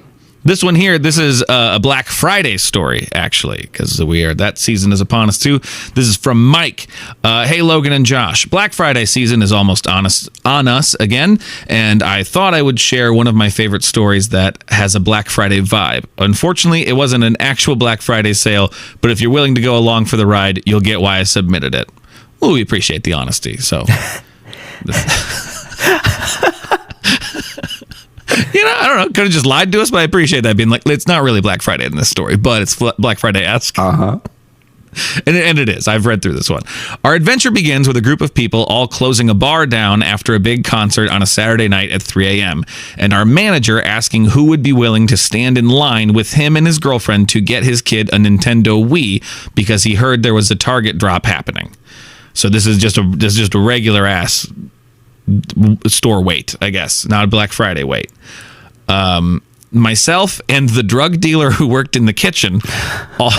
This one here, this is a Black Friday story, actually, because that season is upon us, too. This is from Mike. Hey, Logan and Josh. Black Friday season is almost on us again, and I thought I would share one of my favorite stories that has a Black Friday vibe. Unfortunately, it wasn't an actual Black Friday sale, but if you're willing to go along for the ride, you'll get why I submitted it. Well, we appreciate the honesty, so... I don't know. Could have just lied to us, but I appreciate that being like, it's not really Black Friday in this story, but it's Black Friday-esque. Uh-huh. And it is. I've read through this one. Our adventure begins with a group of people all closing a bar down after a big concert on a Saturday night at 3 a.m. and our manager asking who would be willing to stand in line with him and his girlfriend to get his kid a Nintendo Wii because he heard there was a Target drop happening. So this is just a regular ass store wait, I guess, not a Black Friday wait. Myself and the drug dealer who worked in the kitchen all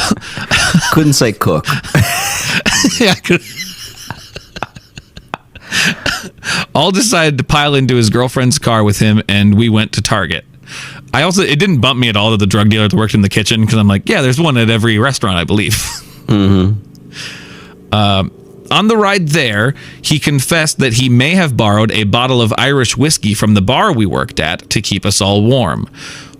Couldn't say cook. yeah, all decided to pile into his girlfriend's car with him, and we went to Target. It didn't bump me at all that the drug dealer that worked in the kitchen, because I'm like, yeah, there's one at every restaurant, I believe. On the ride there, he confessed that he may have borrowed a bottle of Irish whiskey from the bar we worked at to keep us all warm.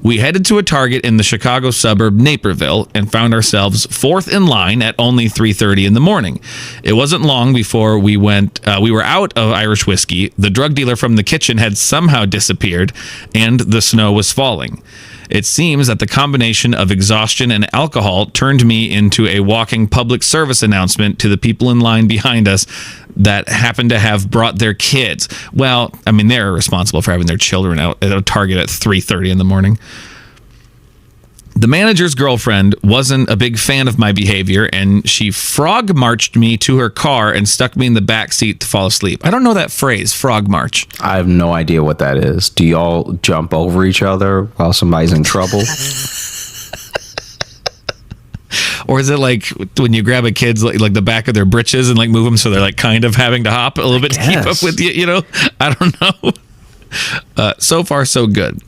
We headed to a Target in the Chicago suburb Naperville and found ourselves fourth in line at only 3:30 in the morning. It wasn't long before we were out of Irish whiskey, the drug dealer from the kitchen had somehow disappeared, and the snow was falling. It seems that the combination of exhaustion and alcohol turned me into a walking public service announcement to the people in line behind us that happened to have brought their kids. Well, I mean, they're responsible for having their children out at a Target at 3:30 in the morning. The manager's girlfriend wasn't a big fan of my behavior, and she frog marched me to her car and stuck me in the back seat to fall asleep. I don't know that phrase, frog march. I have no idea what that is. Do y'all jump over each other while somebody's in trouble? Or is it like when you grab a kid's like the back of their britches and like move them so they're like kind of having to hop a little bit to keep up with you, you know? I don't know. So far, so good.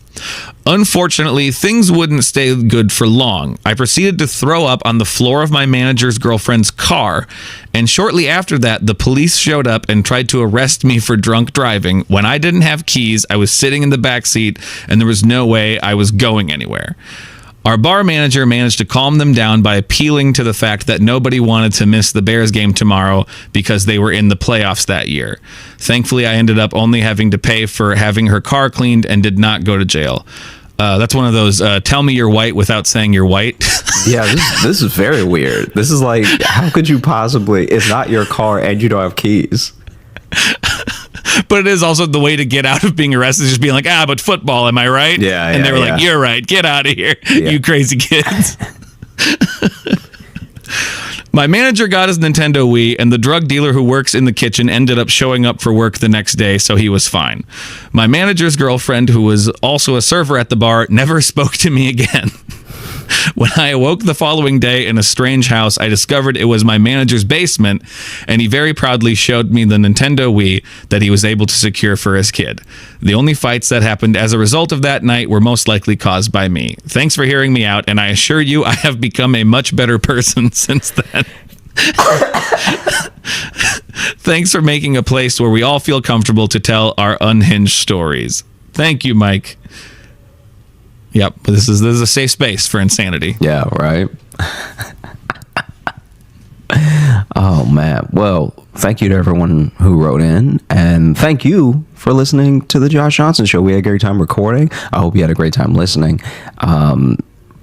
Unfortunately, things wouldn't stay good for long. I proceeded to throw up on the floor of my manager's girlfriend's car, and shortly after that, the police showed up and tried to arrest me for drunk driving. When I didn't have keys, I was sitting in the back seat, and there was no way I was going anywhere. Our bar manager managed to calm them down by appealing to the fact that nobody wanted to miss the Bears game tomorrow because they were in the playoffs that year. Thankfully, I ended up only having to pay for having her car cleaned and did not go to jail. That's one of those tell me you're white without saying you're white. Yeah, this is very weird. This is like, how could you possibly, it's not your car and you don't have keys. But it is also the way to get out of being arrested, just being like, but football, am I right? Yeah, and they were like, you're right, get out of here, you crazy kids. My manager got his Nintendo Wii, and the drug dealer who works in the kitchen ended up showing up for work the next day, so he was fine. My manager's girlfriend, who was also a server at the bar, never spoke to me again. When I awoke the following day in a strange house, I discovered it was my manager's basement, and he very proudly showed me the Nintendo Wii that he was able to secure for his kid. The only fights that happened as a result of that night were most likely caused by me. Thanks for hearing me out, and I assure you I have become a much better person since then. Thanks for making a place where we all feel comfortable to tell our unhinged stories. Thank you, Mike. Yep, this is a safe space for insanity. Yeah, right. Oh, man. Well, thank you to everyone who wrote in, and thank you for listening to the Josh Johnson Show. We had a great time recording. I hope you had a great time listening.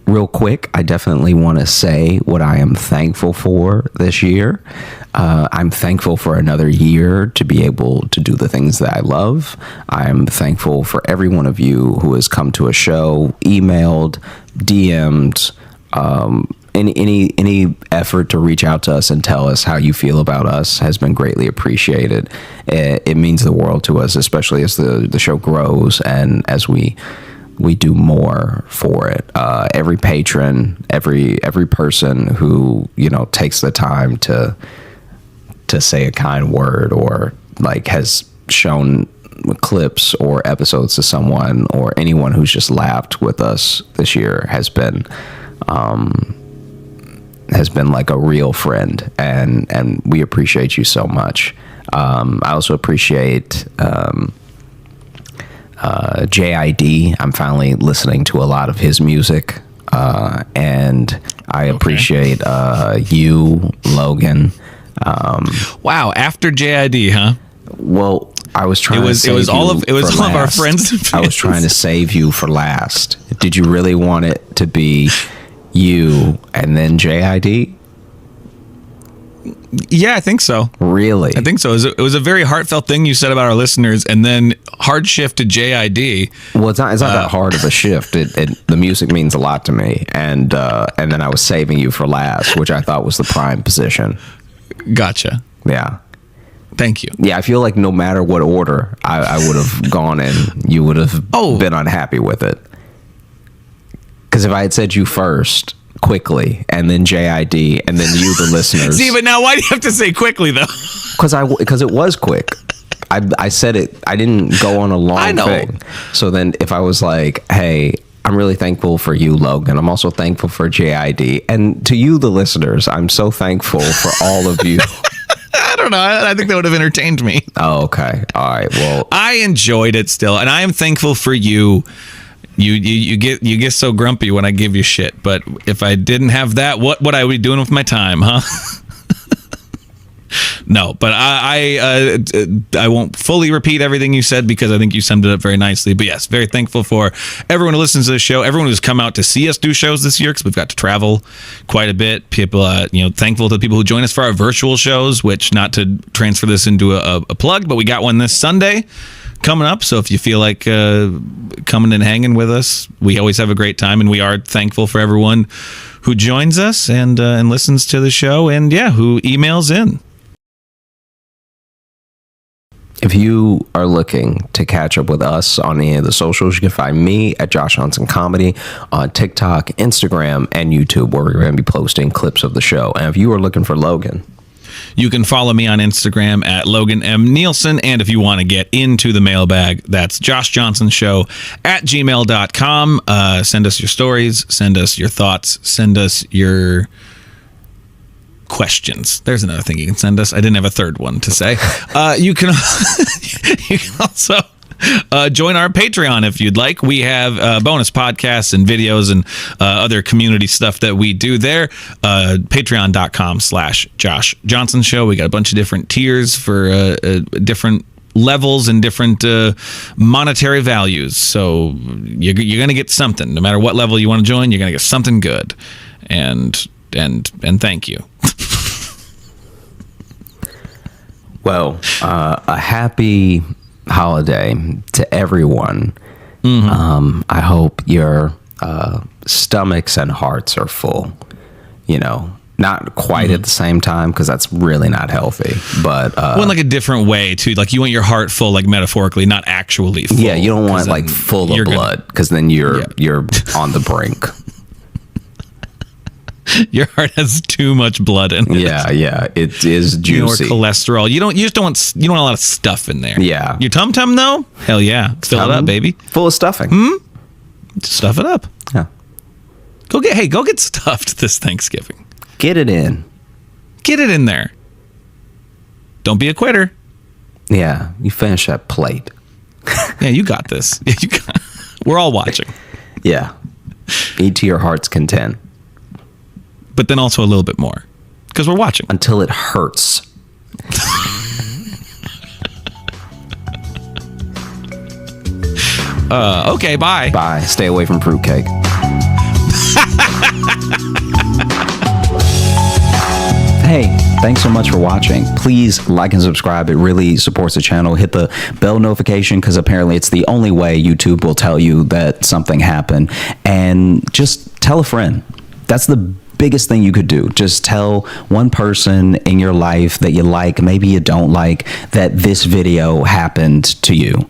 Real quick, I definitely want to say what I am thankful for this year. I'm thankful for another year to be able to do the things that I love. I'm thankful for every one of you who has come to a show, emailed, DM'd, any effort to reach out to us and tell us how you feel about us has been greatly appreciated. It means the world to us, especially as the show grows and as we do more for it. Every patron, every person who, takes the time to say a kind word or like has shown clips or episodes to someone, or anyone who's just laughed with us this year has been like a real friend, and we appreciate you so much. I also appreciate JID. I'm finally listening to a lot of his music, and I appreciate you, Logan. Wow, after JID, huh? Well, I was trying to save it was all of our friends and I was trying to save you for last. Did you really want it to be you and then JID? Yeah, I think so. Really? I think so. It was a very heartfelt thing you said about our listeners, and then hard shift to JID. Well, it's not that hard of a shift. The music means a lot to me, and then I was saving you for last, which I thought was the prime position. Gotcha. Yeah. Thank you. Yeah, I feel like no matter what order I would have gone in, you would have been unhappy with it. Because if I had said you first, quickly, and then JID, and then you, the listeners. See, but now why do you have to say quickly, though? Because it was quick. I said it. I didn't go on a long thing. So then if I was like, hey, I'm really thankful for you, Logan. I'm also thankful for JID. And to you, the listeners, I'm so thankful for all of you. I don't know. I think that would have entertained me. Oh, okay. All right. Well, I enjoyed it still, and I am thankful for you. You get so grumpy when I give you shit, but if I didn't have that, what would I be doing with my time, huh? No, but I won't fully repeat everything you said because I think you summed it up very nicely. But yes, very thankful for everyone who listens to the show, everyone who's come out to see us do shows this year because we've got to travel quite a bit. People, thankful to the people who join us for our virtual shows, which, not to transfer this into a plug, but we got one this Sunday coming up. So if you feel like coming and hanging with us, we always have a great time, and we are thankful for everyone who joins us and listens to the show, and who emails in. if you are looking to catch up with us on any of the socials, you can find me at Josh Johnson Comedy on TikTok, Instagram, and YouTube, where we're going to be posting clips of the show. And if you are looking for Logan, you can follow me on Instagram at Logan M. Nielsen. And if you want to get into the mailbag, that's Josh Johnson Show at gmail.com. Send us your stories, send us your thoughts, send us your questions. There's another thing you can send us. I didn't have a third one to say. You can also join our Patreon if you'd like. We have bonus podcasts and videos and other community stuff that we do there. Patreon.com/Josh Johnson Show. We got a bunch of different tiers for different levels and different monetary values. So you're going to get something. No matter what level you want to join, you're going to get something good. And thank you. Well, a happy holiday to everyone. Mm-hmm. I hope your stomachs and hearts are full. You know, not quite at the same time, because that's really not healthy. But well, in like a different way too. Like you want your heart full, like metaphorically, not actually full. Yeah, you don't want like full of blood, because then you're on the brink. Your heart has too much blood in it. Yeah, it is juicy. Or cholesterol. You just don't want a lot of stuff in there. Yeah. Your tum tum though? Hell yeah. Fill it up, baby. Full of stuffing. Just stuff it up. Yeah. Go get stuffed this Thanksgiving. Get it in. Get it in there. Don't be a quitter. Yeah, you finish that plate. Yeah, you got this. We're all watching. Yeah. Eat to your heart's content. But then also a little bit more, because we're watching. Until it hurts. Okay, bye. Bye. Stay away from fruitcake. Hey, thanks so much for watching. Please like and subscribe. It really supports the channel. Hit the bell notification, because apparently it's the only way YouTube will tell you that something happened. And just tell a friend. That's the biggest thing you could do. Just tell one person in your life that you like, maybe you don't like, that this video happened to you.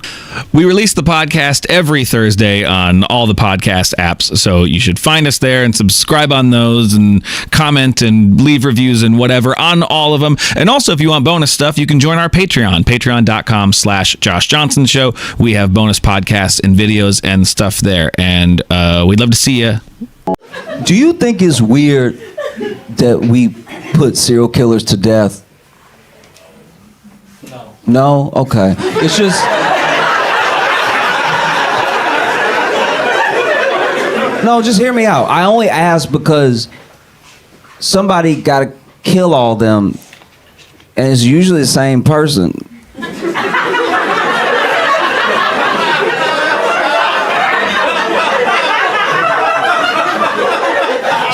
We release the podcast every Thursday on all the podcast apps, so you should find us there and subscribe on those and comment and leave reviews and whatever on all of them. And also, if you want bonus stuff, you can join our Patreon, patreon.com/Josh Johnson Show. We have bonus podcasts and videos and stuff there, and we'd love to see you. Do you think it's weird that we put serial killers to death? No. No? Okay. It's just... No, just hear me out. I only ask because somebody got to kill all them, and it's usually the same person.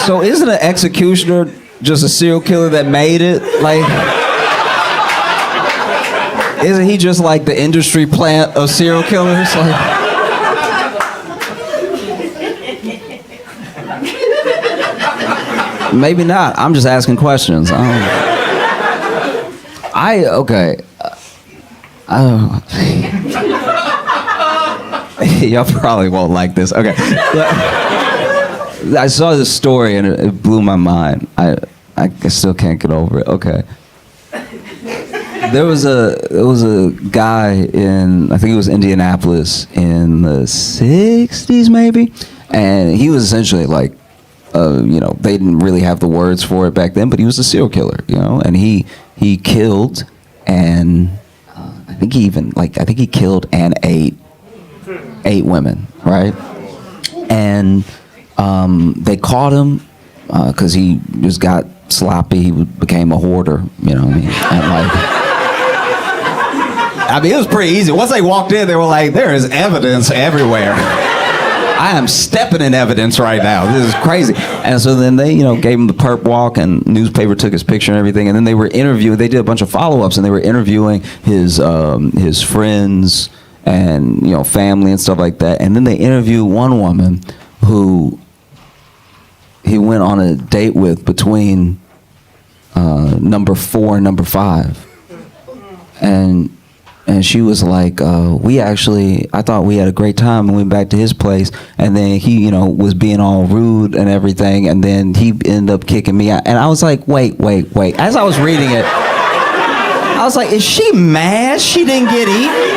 So isn't an executioner Just a serial killer that made it? Like, isn't he just like the industry plant of serial killers? Like, maybe not. I'm just asking questions. Okay. Y'all probably won't like this. Okay. I saw this story and it blew my mind. I still can't get over it. Okay. There was a guy in, I think it was Indianapolis in the 60s maybe, and he was essentially like, they didn't really have the words for it back then, but he was a serial killer, and he killed, and I think he killed and ate 8 women, right? And they caught him because he just got sloppy. He became a hoarder, and it was pretty easy. Once they walked in, they were like, there is evidence everywhere. I am stepping in evidence right now. This is crazy. And so then they, gave him the perp walk, and newspaper took his picture and everything. And then they were interviewing. They did a bunch of follow-ups, and they were interviewing his friends and family and stuff like that. And then they interviewed one woman who he went on a date with between number 4 and number 5, and she was like, I thought we had a great time and went back to his place, and then he, was being all rude and everything, and then he ended up kicking me out. And I was like, wait. As I was reading it, I was like, is she mad she didn't get eaten?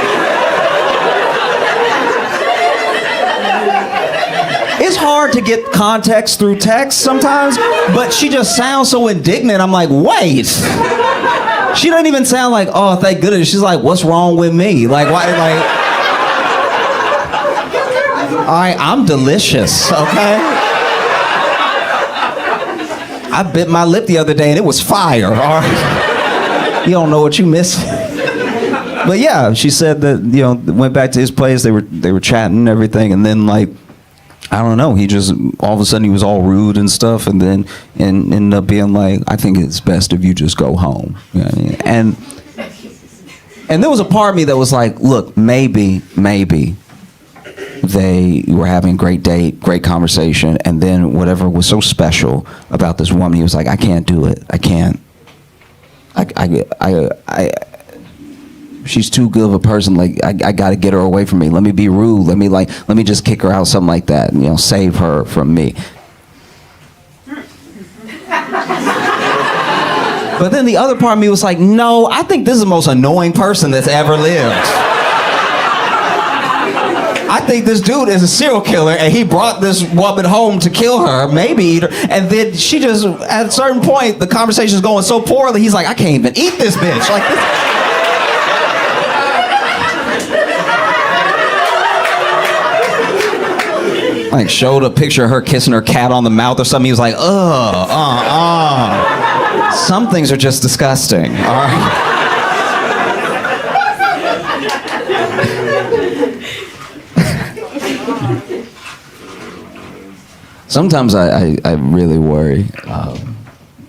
It's hard to get context through text sometimes, but she just sounds so indignant. I'm like, wait. She doesn't even sound like, oh, thank goodness. She's like, what's wrong with me? Like, why? Like, all right, I'm delicious, okay? I bit my lip the other day and it was fire, all right? You don't know what you missed. But yeah, she said that, went back to his place. They were chatting and everything, and then like, I don't know, he just, all of a sudden he was all rude and stuff, and then ended up being like, I think it's best if you just go home. You know what I mean? And there was a part of me that was like, look, maybe they were having a great date, great conversation, and then whatever was so special about this woman, he was like, I can't do it. I can't. She's too good of a person. Like, I got to get her away from me. Let me be rude. Let me just kick her out, something like that. Save her from me. But then the other part of me was like, no, I think this is the most annoying person that's ever lived. I think this dude is a serial killer, and he brought this woman home to kill her, maybe eat her, and then she just, at a certain point, the conversation is going so poorly, he's like, I can't even eat this bitch. Like, this. Like, showed a picture of her kissing her cat on the mouth or something. He was like, some things are just disgusting, all right? Sometimes I really worry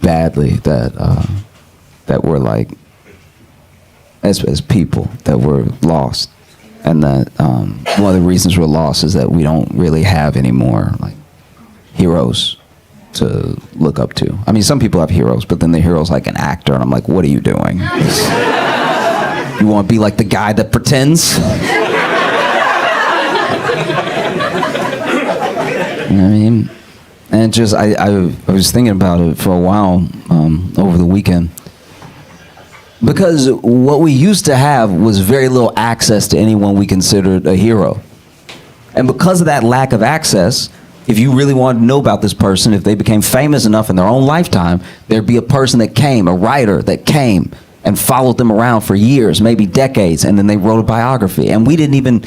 badly that we're like, as people, that we're lost. And that one of the reasons we're lost is that we don't really have any more like heroes to look up to. I mean, some people have heroes, but then the hero's like an actor, and I'm like, what are you doing? You want to be like the guy that pretends? You know what I mean? And just I was thinking about it for a while over the weekend. Because what we used to have was very little access to anyone we considered a hero. And because of that lack of access, if you really wanted to know about this person, if they became famous enough in their own lifetime, there'd be a person that came, a writer that came and followed them around for years, maybe decades, and then they wrote a biography. And we didn't even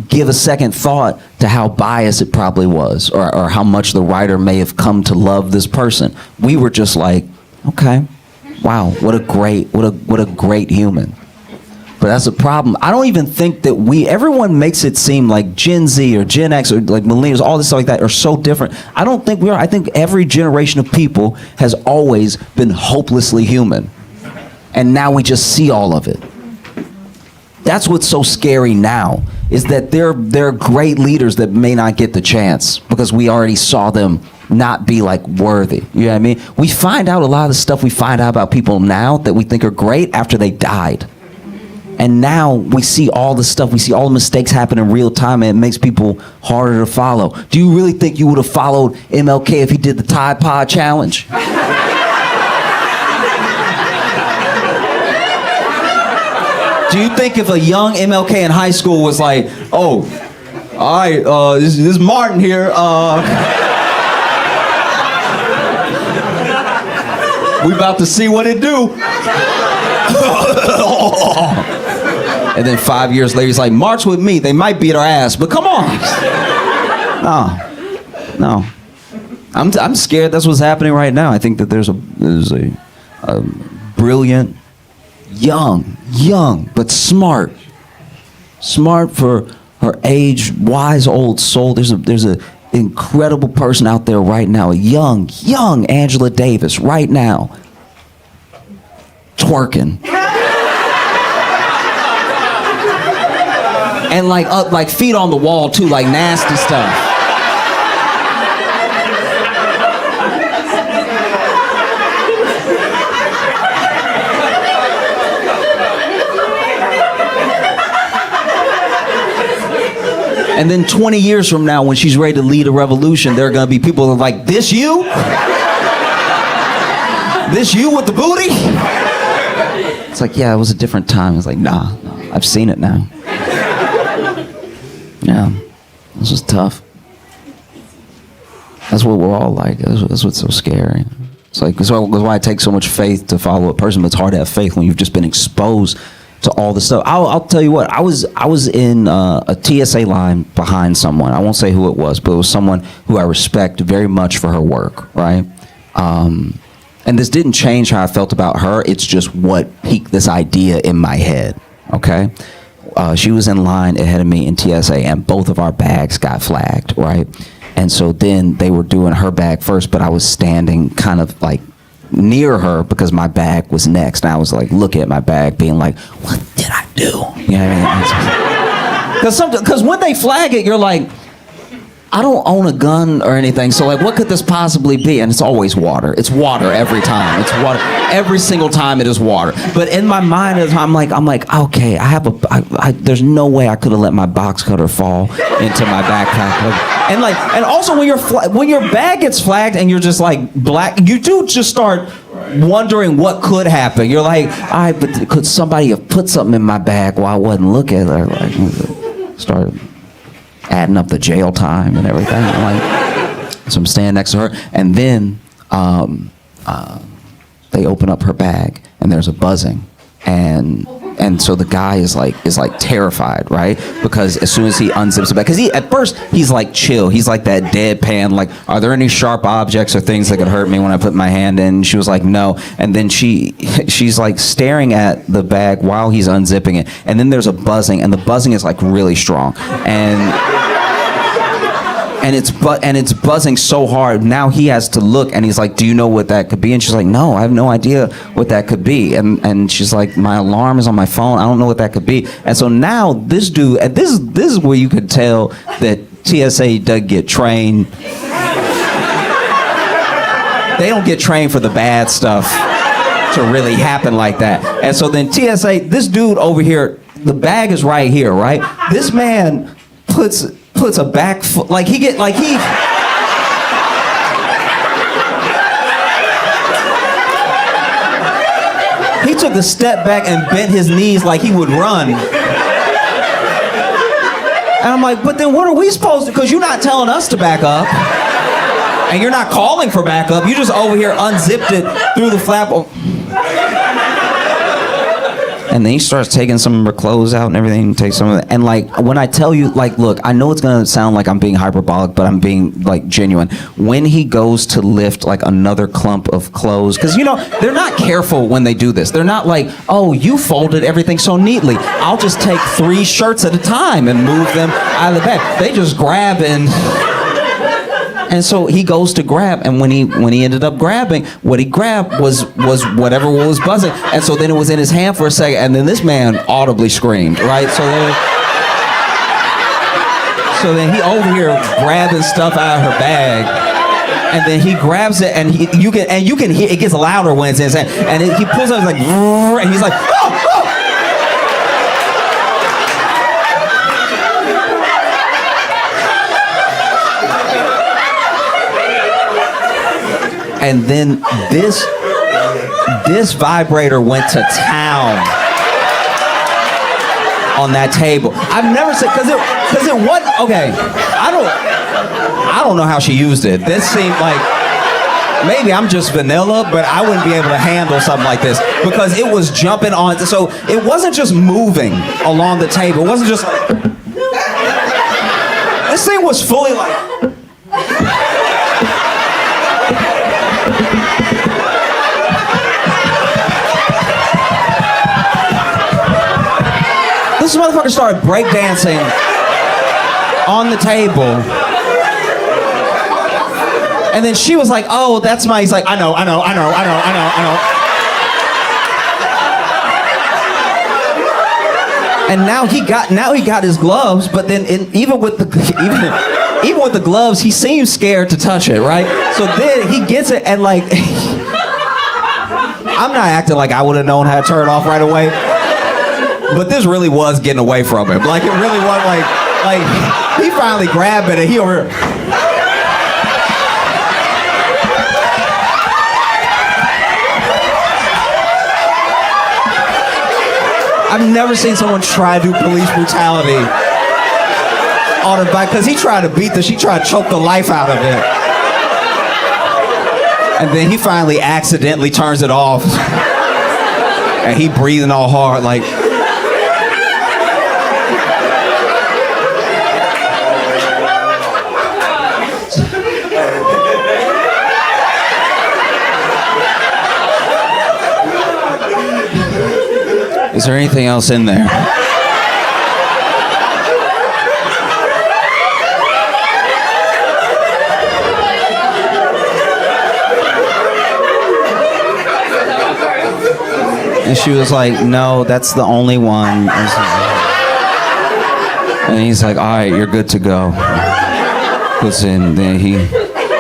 give a second thought to how biased it probably was, or how much the writer may have come to love this person. We were just like, okay. Wow, what a great human. But that's a problem. I don't even think that everyone makes it seem like Gen Z or Gen X or like millennials, all this stuff like that are so different. I don't think we are. I think every generation of people has always been hopelessly human. And now we just see all of it. That's what's so scary now, is that there are great leaders that may not get the chance because we already saw them not be like worthy. You know what I mean? We find out a lot of the stuff we find out about people now that we think are great after they died. And now we see all the stuff, we see all the mistakes happen in real time, and it makes people harder to follow. Do you really think you would have followed MLK if he did the Tide Pod Challenge? Do you think if a young MLK in high school was like, oh, all right, this is Martin here. We about to see what it do. And then 5 years later, he's like, march with me. They might beat our ass, but come on. No. I'm scared that's what's happening right now. I think that there's a brilliant, young, but smart for her age, wise old soul. There's a incredible person out there right now, a young Angela Davis right now, twerking. And like feet on the wall too, like nasty stuff. And then 20 years from now, when she's ready to lead a revolution, there are gonna be people that are like, this you? This you with the booty? It's like, yeah, it was a different time. It's like, nah, I've seen it now. Yeah, this was tough. That's what we're all like. That's what's so scary. It's like, that's why it takes so much faith to follow a person, but it's hard to have faith when you've just been exposed to all this stuff. I'll tell you what, I was in a TSA line behind someone. I won't say who it was, but it was someone who I respect very much for her work, right? And this didn't change how I felt about her. It's just what piqued this idea in my head, okay? She was in line ahead of me in TSA, and both of our bags got flagged, right? And so then they were doing her bag first, but I was standing kind of like near her because my bag was next. And I was like looking at my bag being like, what did I do? You know what I mean? Because when they flag it, you're like, I don't own a gun or anything, so like, what could this possibly be? And it's always water. It's water every time. It's water every single time. It is water. But in my mind, I'm like, okay, there's no way I could have let my box cutter fall into my backpack. And also when your bag gets flagged and you're just like black, you do just start wondering what could happen. You're like, all right, but could somebody have put something in my bag while I wasn't looking? Or like, start adding up the jail time and everything. So I'm standing next to her, and then they open up her bag, and there's a buzzing, and so the guy is like terrified, right? Because as soon as he unzips the bag, because at first he's like chill, he's like that deadpan, like, are there any sharp objects or things that could hurt me when I put my hand in? She was like, no. And then she's like staring at the bag while he's unzipping it, and then there's a buzzing, and the buzzing is like really strong, and it's buzzing so hard. Now he has to look, and he's like, do you know what that could be? And she's like, no, I have no idea what that could be. And she's like, my alarm is on my phone. I don't know what that could be. And so now this dude, and this is where you could tell that TSA doesn't get trained. They don't get trained for the bad stuff to really happen like that. And so then TSA, this dude over here, the bag is right here, right? This man puts a back foot, he took a step back and bent his knees like he would run. And I'm like, but then what are we supposed to, because you're not telling us to back up. And you're not calling for backup. You just over here unzipped it through the flap. And then he starts taking some of her clothes out and everything, takes some of it. And like, when I tell you, like, look, I know it's gonna sound like I'm being hyperbolic, but I'm being like genuine. When he goes to lift like another clump of clothes, because you know, they're not careful when they do this. They're not like, oh, you folded everything so neatly. I'll just take 3 shirts at a time and move them out of the bag. They just grab and so he goes to grab, and when he ended up grabbing, what he grabbed was whatever was buzzing, and so then it was in his hand for a second, and then this man audibly screamed, right? So then he over here grabbing stuff out of her bag, and then he grabs it, and you can hear it gets louder when it's in his hand, and he pulls it, like, and he's like, oh! And then this vibrator went to town on that table. I've never said, because it wasn't, okay, I don't know how she used it. This seemed like, maybe I'm just vanilla, but I wouldn't be able to handle something like this because it was jumping on, so it wasn't just moving along the table. It wasn't just like, this thing was fully like, this motherfucker started breakdancing on the table. And then she was like, oh, that's my, he's like, I know. And now he got his gloves, but then even with the gloves, he seems scared to touch it, right? So then he gets it and like, I'm not acting like I would have known how to turn it off right away. But this really was getting away from him. Like, it really was like he finally grabbed it and he over here. I've never seen someone try to do police brutality on her bike, because he tried to beat she tried to choke the life out of it. And then he finally accidentally turns it off. And he breathing all hard like, is there anything else in there? And she was like, no, that's the only one. And he's like, all right, you're good to go. Puts in, then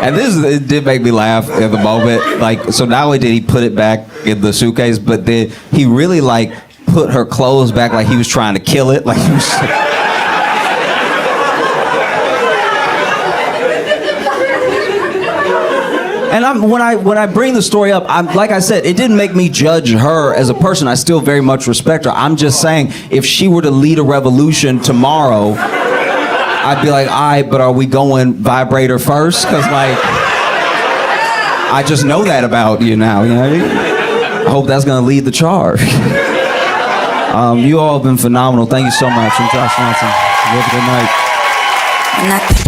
and it did make me laugh at the moment. Like, so not only did he put it back in the suitcase, but then he really like put her clothes back like he was trying to kill it. Like he was. And when I bring the story up, like I said, it didn't make me judge her as a person. I still very much respect her. I'm just saying, if she were to lead a revolution tomorrow, I'd be like, all right, but are we going vibrator first? Because like, I just know that about you now. You know what I mean? I hope that's gonna lead the charge. You all have been phenomenal. Thank you so much. I'm Josh Johnson. Have a good night.